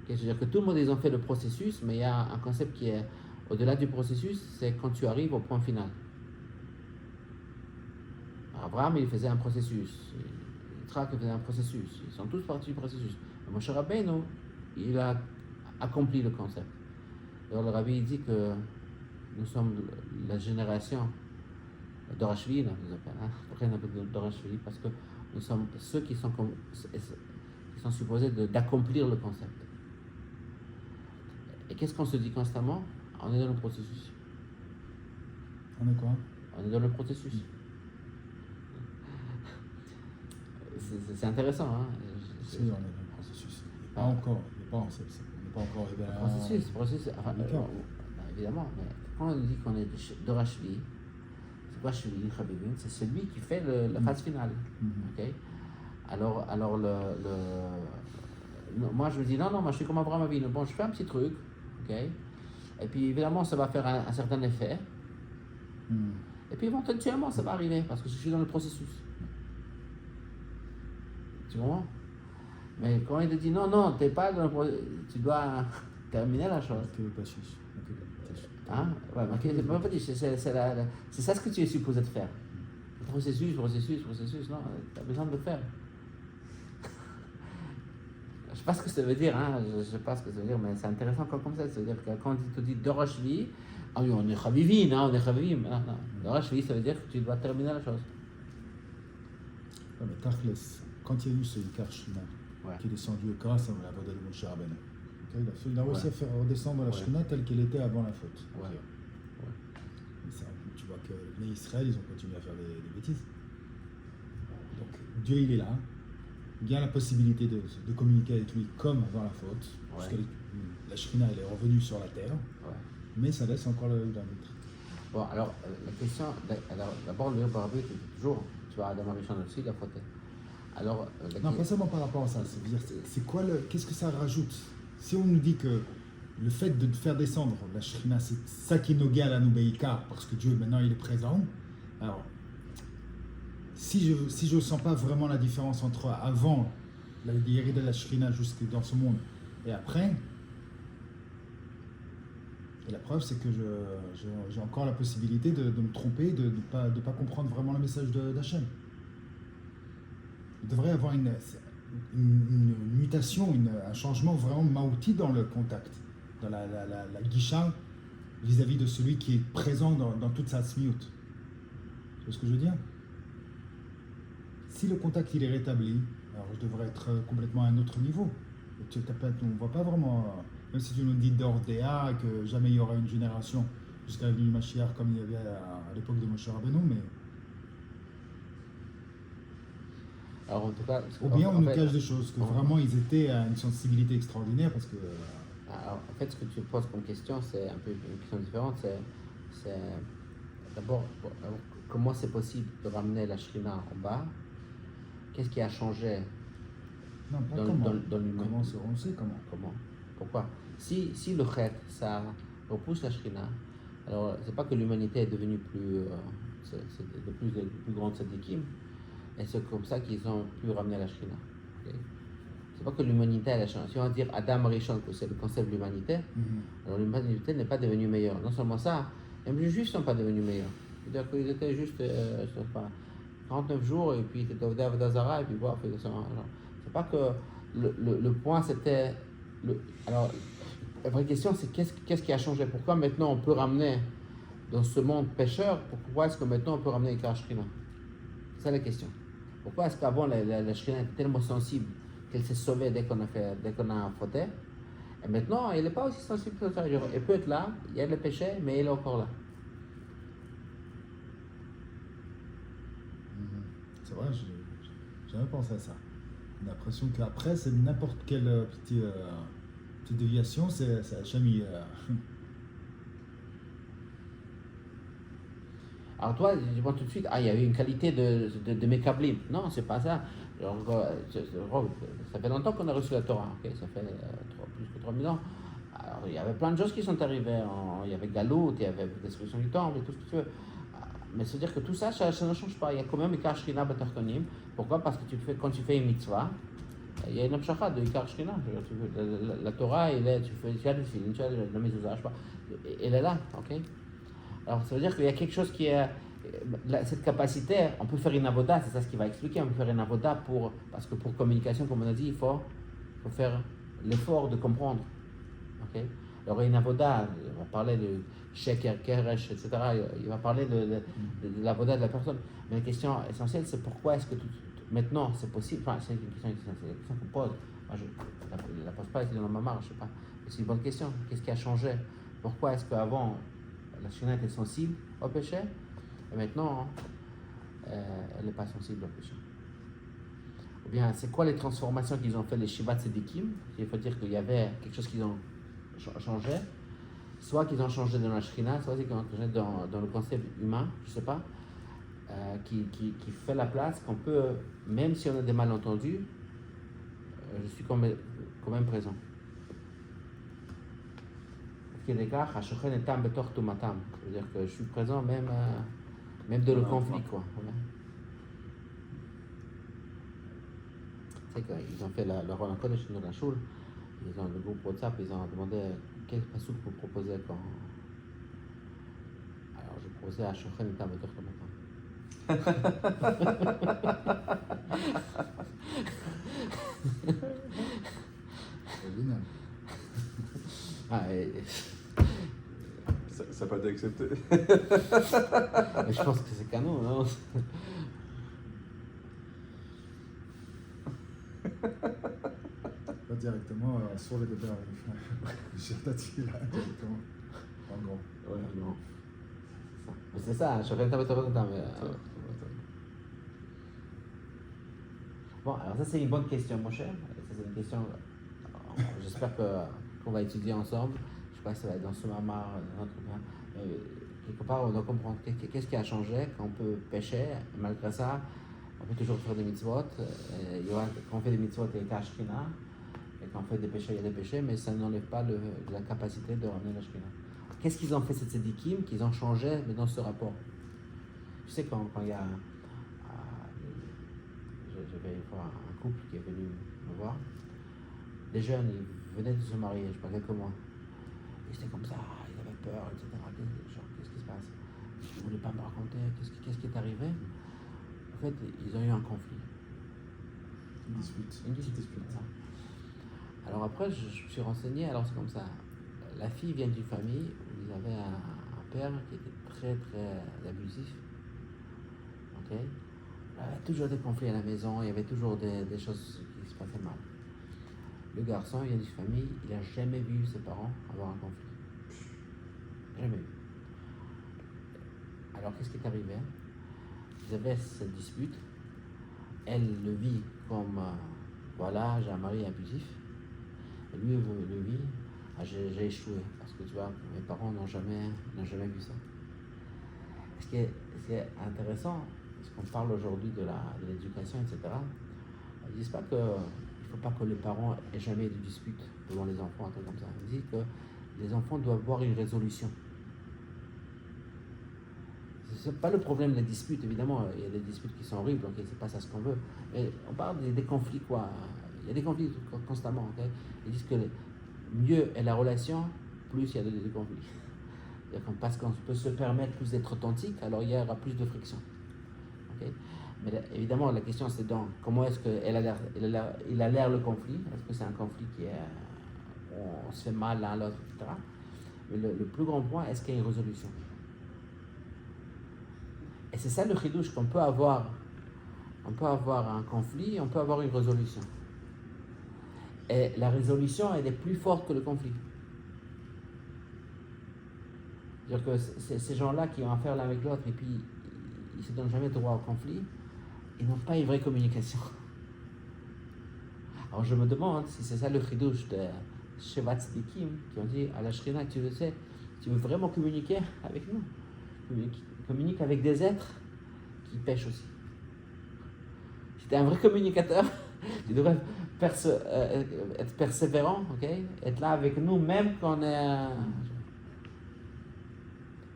Okay, c'est-à-dire que tout le monde, ils ont fait le processus, mais il y a un concept qui est au-delà du processus, c'est quand tu arrives au point final. Abraham, il faisait un processus, Yitzhak faisait un processus, ils sont tous partis du processus. Mais Moshe Rabbeinu, il a accompli le concept. Alors le Rabbi il dit que nous sommes la génération d'Orashvili, on nous appelle, pourquoi on appelle d'Orashvili? Parce que nous sommes ceux qui sont supposés d'accomplir le concept. Et qu'est-ce qu'on se dit constamment? On est dans le processus. On est quoi? On est dans le processus. C'est intéressant. Hein? Si, on est dans le processus. Pas encore. On n'est pas encore arrivé à... Processus. Enfin, évidemment, mais quand on dit qu'on est de Rachli, c'est quoi Shvili, Chabivim? C'est celui qui fait la phase finale. Okay? Alors moi je me dis non, moi je suis comme Abraham Avinu. Bon, je fais un petit truc, ok? Et puis évidemment ça va faire un certain effet. Et puis éventuellement ça va arriver parce que je suis dans le processus. Tu comprends? Mais quand il te dit non, t'es pas dans le processus, tu dois terminer la chose. Hein? Ouais, c'est ça ce que tu es supposé de faire. Processus, non, tu as besoin de le faire. Je sais pas ce que ça veut dire, hein? Je sais pas ce que ça veut dire, mais c'est intéressant comme ça. Ça veut dire que quand il te dit Doroshvi, ah oui, on est Chavivim, hein, on est Chavivim. Non. Doroshvi, ça veut dire que tu dois terminer la chose. Ouais, mais Tachles, quand il y a eu ce Ikar Shina qui est descendu grâce à la Voda de Moshe Rabbeinu, il a réussi à faire redescendre la Shina telle qu'elle était avant la faute. Ouais. Ça, tu vois que les Israël, ils ont continué à faire des bêtises. Donc Dieu, il est là. Il y a la possibilité de communiquer avec lui comme avant la faute, parce que la Shrina elle est revenue sur la terre, mais ça laisse encore le l'arbitre. Bon, alors la question, d'abord le barbu était toujours, tu vois, Adam Arishon aussi, il a fauté. Alors, non, pas seulement par rapport à ça, c'est quoi qu'est-ce que ça rajoute? Si on nous dit que le fait de faire descendre la Shrina, c'est ça qui est nogué à la Noubeïka, parce que Dieu maintenant il est présent, alors si je ne sens pas vraiment la différence entre avant la Yerida de la Shrina jusque dans ce monde et après, et la preuve c'est que j'ai encore la possibilité de me tromper, de ne pas comprendre vraiment le message d'Hachem. Il devrait y avoir une mutation, un changement vraiment maouti dans le contact, dans la guisha vis-à-vis de celui qui est présent dans toute sa smiout. Tu vois ce que je veux dire? Si le contact il est rétabli, alors je devrais être complètement à un autre niveau. On ne voit pas vraiment, même si tu nous dis d'Ordéa, que jamais il y aura une génération jusqu'à la venue du Mashiach comme il y avait à l'époque de Moshe Rabbeinu, mais... Alors, en tout cas, ou bien on nous cache des choses, que vraiment ils étaient à une sensibilité extraordinaire, parce que... Alors, en fait, ce que tu poses comme question, c'est un peu une question différente. C'est d'abord, comment c'est possible de ramener la Shrina en bas? Qu'est-ce qui a changé dans l'humain? Comment on sait comment? Pourquoi? Si le chet, ça repousse la Shrina, alors c'est pas que l'humanité est devenue de plus grande tzadikim, et c'est comme ça qu'ils ont pu ramener la Shrina. Okay? C'est pas que l'humanité a changé. Si on va dire Adam Rishon, que c'est le concept de l'humanité, alors l'humanité n'est pas devenue meilleure. Non seulement ça, même les juifs ne sont pas devenus meilleurs. C'est-à-dire qu'ils étaient juste, je sais pas, 49 jours, et puis ils étaient au Davodazara, et puis voilà, c'est pas que le point c'était. Alors, la vraie question c'est qu'est-ce qui a changé? Pourquoi maintenant on peut ramener dans ce monde pécheur, pourquoi est-ce que maintenant on peut ramener Ikar Shrina? C'est ça la question. Pourquoi est-ce qu'avant la Shrina était tellement sensible qu'elle s'est sauvée dès qu'on a fauté, et maintenant elle n'est pas aussi sensible que ça? Elle peut être là, il y a le péché, mais elle est encore là. C'est vrai, j'ai jamais pensé à ça. J'ai l'impression qu'après, c'est n'importe quelle petite déviation, c'est Hachem. Alors toi, je vois tout de suite, il y avait une qualité de Mekablim. Non, c'est pas ça. Ça fait longtemps qu'on a reçu la Torah, okay? Ça fait plus que 3000 ans. Alors, il y avait plein de choses qui sont arrivées. Il y avait Galout, il y avait destruction du temple, et tout ce que tu veux. Mais c'est-à-dire que tout ça, ça ne change pas. Il y a quand même Ikar Shrina B'Tartonim. Pourquoi? Parce que quand tu fais une mitzvah, il y a une abshacha de Ikar Shrina. La Torah, tu as des films, tu as la mezuzah, je sais pas. Elle est là, ok? Alors ça veut dire qu'il y a quelque chose qui est... Cette capacité, on peut faire une avoda, c'est ça ce qu'il va expliquer, on peut faire une avoda parce que pour communication, comme on a dit, il faut faire l'effort de comprendre. Okay? Alors une avoda, on va parler de sheker, keresh, etc. Il va parler de l'avoda de la personne. Mais la question essentielle, c'est pourquoi est-ce que maintenant c'est possible? Enfin, c'est une question essentielle, c'est la question qu'on pose. Moi, je ne la pose pas ici dans ma marche, je sais pas. C'est une bonne question. Qu'est-ce qui a changé? Pourquoi est-ce qu'avant, la Shrina était sensible au péché, et maintenant, elle n'est pas sensible au péché? Ou bien, c'est quoi les transformations qu'ils ont fait, les Shivat Tzedikim? Il faut dire qu'il y avait quelque chose qu'ils ont changé. soit qu'ils ont changé dans la Shrina, soit qu'ils ont changé dans le concept humain, je ne sais pas, qui fait la place qu'on peut, même si on a des malentendus, je suis quand même présent. C'est-à-dire que je suis présent même dans le conflit, quoi. Voilà. C'est qu'ils ont fait leur rôle en Kodesh dans la Shul, ils ont le groupe WhatsApp, ils ont demandé quel passouk vous proposez quand. Alors je proposais à Shochen et Tam Betor Tomatam. Original. Ah, Ça n'a pas été accepté. mais je pense que c'est canon, non? Pas directement sur le départ. J'ai tâté là, directement. En gros. Ouais, non. C'est ça, Shochen et Tam Betor Tomatam. Bon, alors ça c'est une bonne question, mon cher. Ça c'est une question, j'espère qu'on va étudier ensemble. Je sais pas si ça va être dans ce mamar, dans un truc. Quelque part, on doit comprendre qu'est-ce qui a changé, qu'on peut pécher, malgré ça, on peut toujours faire des mitzvot. Quand on fait des mitzvot, il y a Shekhinah, et quand on fait des péchés, il y a des péchés, mais ça n'enlève pas la capacité de ramener la Shekhinah. Qu'est-ce qu'ils ont fait, ces tzadikim, qu'ils ont changé mais dans ce rapport? Tu sais, quand il y a. J'avais une fois un couple qui est venu me voir. Des jeunes, ils venaient de se marier, je sais pas, quelques mois. Ils étaient comme ça, ils avaient peur, etc. Genre, qu'est-ce qui se passe? Ils ne voulaient pas me raconter, qu'est-ce qui est arrivé? En fait, ils ont eu un conflit. Une dispute. Une dispute. Ça. Alors après, je me suis renseigné, alors c'est comme ça. La fille vient d'une famille où ils avaient un père qui était très, très abusif. Ok? Il y avait toujours des conflits à la maison, il y avait toujours des choses qui se passaient mal. Le garçon, il vient d'une famille, il n'a jamais vu ses parents avoir un conflit. Jamais vu. Alors, qu'est-ce qui est arrivé? Ils avaient cette dispute. Elle le vit comme, voilà, j'ai un mari abusif. Et lui le vit, j'ai échoué. Parce que tu vois, mes parents n'ont jamais vu ça. Ce qui est intéressant, parce qu'on parle aujourd'hui de l'éducation, etc., ils ne disent pas qu'il ne faut pas que les parents aient jamais de dispute devant les enfants, un truc comme ça. Ils disent que les enfants doivent avoir une résolution. Ce n'est pas le problème des disputes, évidemment, il y a des disputes qui sont horribles, okay, c'est pas ça ce qu'on veut. Mais on parle des conflits, quoi. Il y a des conflits constamment, okay. Ils disent que mieux est la relation, plus il y a des conflits. Parce qu'on peut se permettre plus d'être authentique, alors il y aura plus de friction. Okay. Mais là, évidemment, la question c'est donc comment est-ce qu'il a l'air le conflit? Est-ce que c'est un conflit qui est on se fait mal l'un à l'autre, etc. Mais le plus grand point, est-ce qu'il y a une résolution? Et c'est ça le chidouche, qu'on peut avoir un conflit, on peut avoir une résolution. Et la résolution, elle est plus forte que le conflit. C'est-à-dire que ces gens-là qui ont affaire l'un avec l'autre et puis ils ne se donnent jamais droit au conflit, ils n'ont pas une vraie communication. Alors je me demande si c'est ça le chidouche de Shevat Tzadikim qui ont dit à la Shrina, tu le sais, tu veux vraiment communiquer avec nous, communique avec des êtres qui pêchent aussi. Si tu es un vrai communicateur, tu devrais être persévérant, okay? Être là avec nous même quand on est...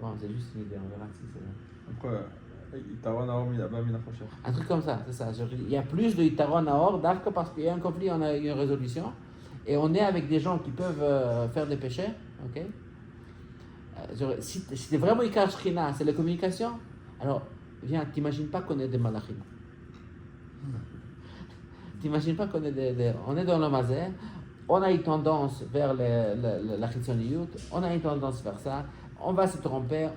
Bon, c'est juste une idée, on verra si c'est... Après, Yitaron Naor Minaba Minachoshech. Un truc comme ça, c'est ça. Il y a plus de Yitaron Naor, d'Afka, parce qu'il y a un conflit, on a eu une résolution, et on est avec des gens qui peuvent faire des péchés, ok? Si c'est vraiment Ikar Shekhinah, c'est la communication, alors viens, t'imagines pas qu'on est des malachim. T'imagines pas qu'on est on est dans le mazé, on a une tendance vers la chitzoniyut, on a une tendance vers ça, on va se tromper,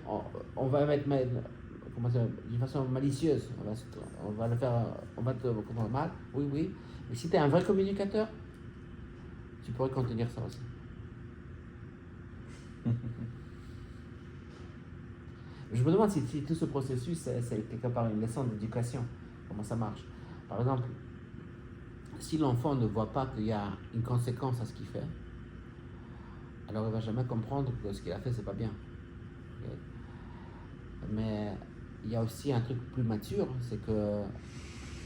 on va mettre d'une façon malicieuse, on va le faire, on va te comprendre mal, oui, mais si tu es un vrai communicateur, tu pourrais contenir ça aussi. Je me demande si tout ce processus, c'est quelque part une leçon d'éducation, comment ça marche. Par exemple, si l'enfant ne voit pas qu'il y a une conséquence à ce qu'il fait, alors il ne va jamais comprendre que ce qu'il a fait, c'est pas bien. Ok. Mais il y a aussi un truc plus mature, c'est que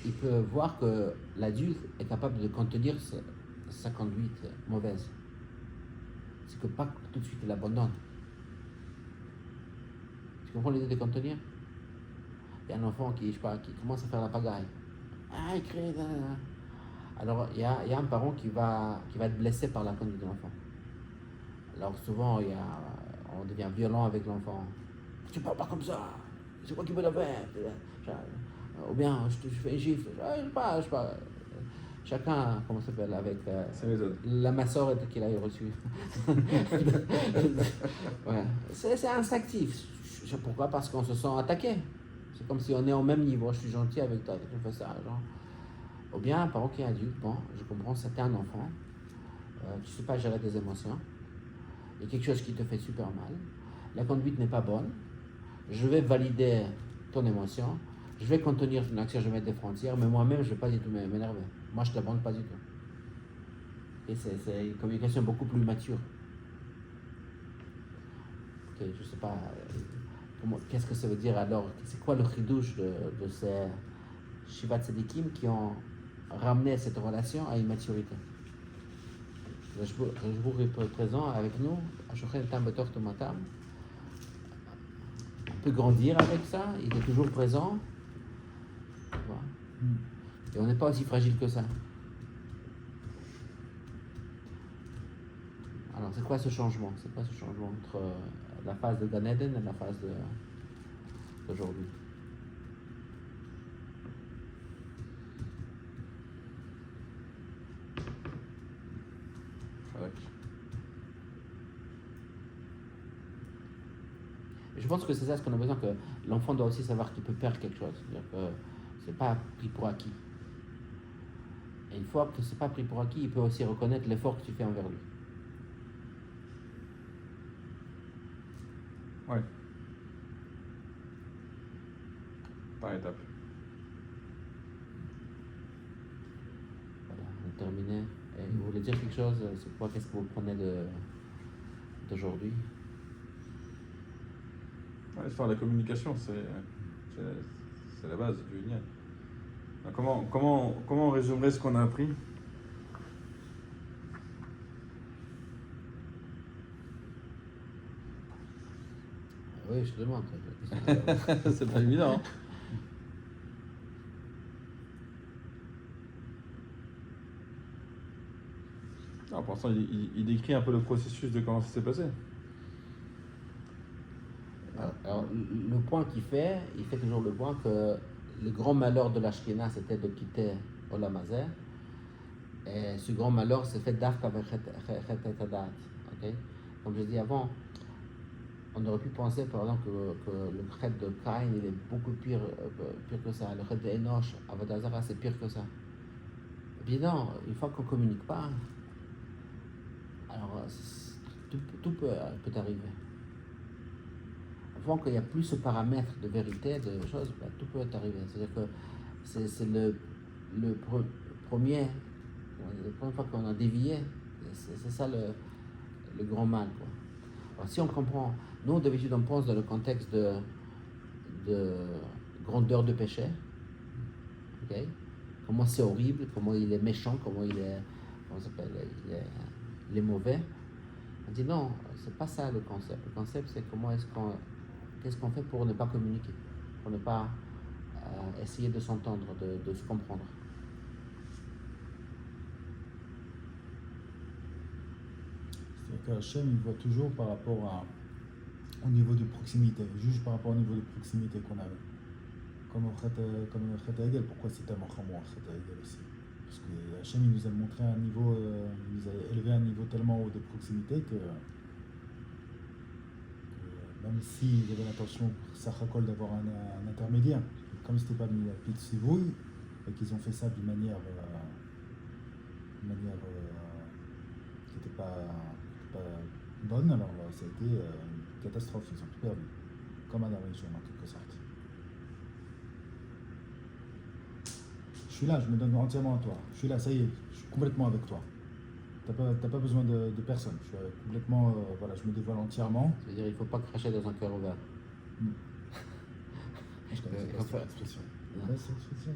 il peut voir que l'adulte est capable de contenir sa conduite mauvaise. C'est que pas tout de suite il abandonne. Tu comprends l'idée de contenir? Il y a un enfant qui, je sais pas, qui commence à faire la pagaille. Ah, il crie. Alors il y a un parent qui va être blessé par la conduite de l'enfant. Alors souvent on devient violent avec l'enfant. Tu parles pas comme ça. C'est quoi qui me l'a fait? Ou bien je fais un gifle. Je sais pas. Chacun, comment ça s'appelle, avec C'est méthode. la massorette qu'il a reçue. Ouais. C'est instinctif. Pourquoi? Parce qu'on se sent attaqué. C'est comme si on est au même niveau. Je suis gentil avec toi, tu fais ça. Genre. Ou bien un parent qui est adulte, bon, je comprends, c'était un enfant. Tu ne sais pas gérer tes émotions. Il y a quelque chose qui te fait super mal. La conduite n'est pas bonne. Je vais valider ton émotion. Je vais contenir ton action, je vais mettre des frontières, mais moi-même, je ne vais pas du tout m'énerver. Moi, je ne t'abandonne pas du tout. Et c'est une communication beaucoup plus mature. Ok, je ne sais pas, qu'est-ce que ça veut dire alors? C'est quoi le chidouche de ces Shivat Tzadikim qui ont ramené cette relation à une maturité? Le jour est présent avec nous, on peut grandir avec ça, il est toujours présent. Et on n'est pas aussi fragile que ça. Alors, c'est quoi ce changement? C'est quoi ce changement entre la phase de Gan Eden et la phase d'aujourd'hui? Je pense que c'est ça ce qu'on a besoin, que l'enfant doit aussi savoir qu'il peut perdre quelque chose. C'est-à-dire que c'est pas pris pour acquis. Et une fois que c'est pas pris pour acquis, il peut aussi reconnaître l'effort que tu fais envers lui. Ouais. Par étape. Voilà, on a terminé. Et vous voulez dire quelque chose? C'est quoi? Qu'est-ce que vous prenez d'aujourd'hui? Ouais, l'histoire de la communication, c'est la base du lien. Comment on résumerait ce qu'on a appris? Oui, je te demande. C'est pas évident. Non, pour l'instant, il décrit un peu le processus de comment ça s'est passé. Alors, le point qu'il fait, il fait toujours le point que le grand malheur de la Shekhinah, c'était de quitter Olam Hazeh. Et ce grand malheur s'est fait d'Afka avec Chet Hadat. Comme je dis avant, on aurait pu penser par exemple que le Chet de Caïn il est beaucoup pire que ça. Le Chet de Enoch, Avodah Zarah, c'est pire que ça. Et puis non, une fois qu'on ne communique pas, alors tout peut arriver. Avant qu'il n'y a plus ce paramètre de vérité, de choses, ben, tout peut arriver. C'est-à-dire que c'est la première fois qu'on a dévié, c'est ça le grand mal. Quoi. Alors si on comprend, nous d'habitude on pense dans le contexte de grandeur de péché, okay? Comment c'est horrible, comment il est méchant, comment il est, il est mauvais. On dit non, c'est pas ça le concept. Le concept c'est qu'est-ce qu'on fait pour ne pas communiquer, pour ne pas essayer de s'entendre, de se comprendre. C'est-à-dire qu'Hachem, il voit toujours par rapport au niveau de proximité, il juge par rapport au niveau de proximité qu'on avait. Comme le Chet Hegel, pourquoi c'est tellement chamou le Chet Hegel aussi? Parce que Hachem, il nous a montré un niveau, il nous a élevé un niveau tellement haut de proximité que même s'ils avaient l'intention, Sachakol, d'avoir un intermédiaire, comme c'était pas mis à pied de Sivouille, et qu'ils ont fait ça d'une manière qui n'était pas bonne, alors ça a été une catastrophe, ils ont tout perdu, comme Adam et Jean en quelque sorte. Je suis là, je me donne entièrement à toi, je suis là, ça y est, je suis complètement avec toi. T'as pas besoin de personne. Je suis complètement, voilà, je me dévoile entièrement. C'est-à-dire, il ne faut pas cracher dans un cœur ouvert. Je connaissais il pas faut faire- cette expression. Non. Ouais, c'est une expression.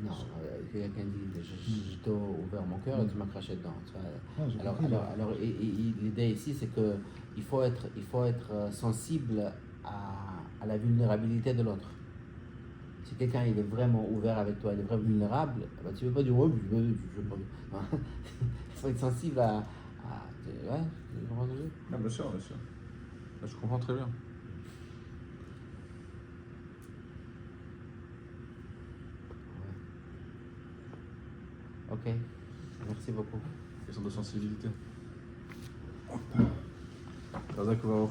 Non, quelqu'un dit je t'ai ouvert mon cœur et tu m'as craché dedans. Tu vois. Ah, j'ai Alors, compris, là. l'idée ici, c'est qu'il faut être sensible à la vulnérabilité de l'autre. Si quelqu'un il est vraiment ouvert avec toi, il est vraiment vulnérable, bah, tu ne veux pas dire oh, je veux pas. Non. Il faut être sensible ouais, tu comprends ce que je veux dire? Ah, bien sûr, bien sûr. Là, je comprends très bien. Ok, merci beaucoup. Question de sensibilité. Razak Baruch.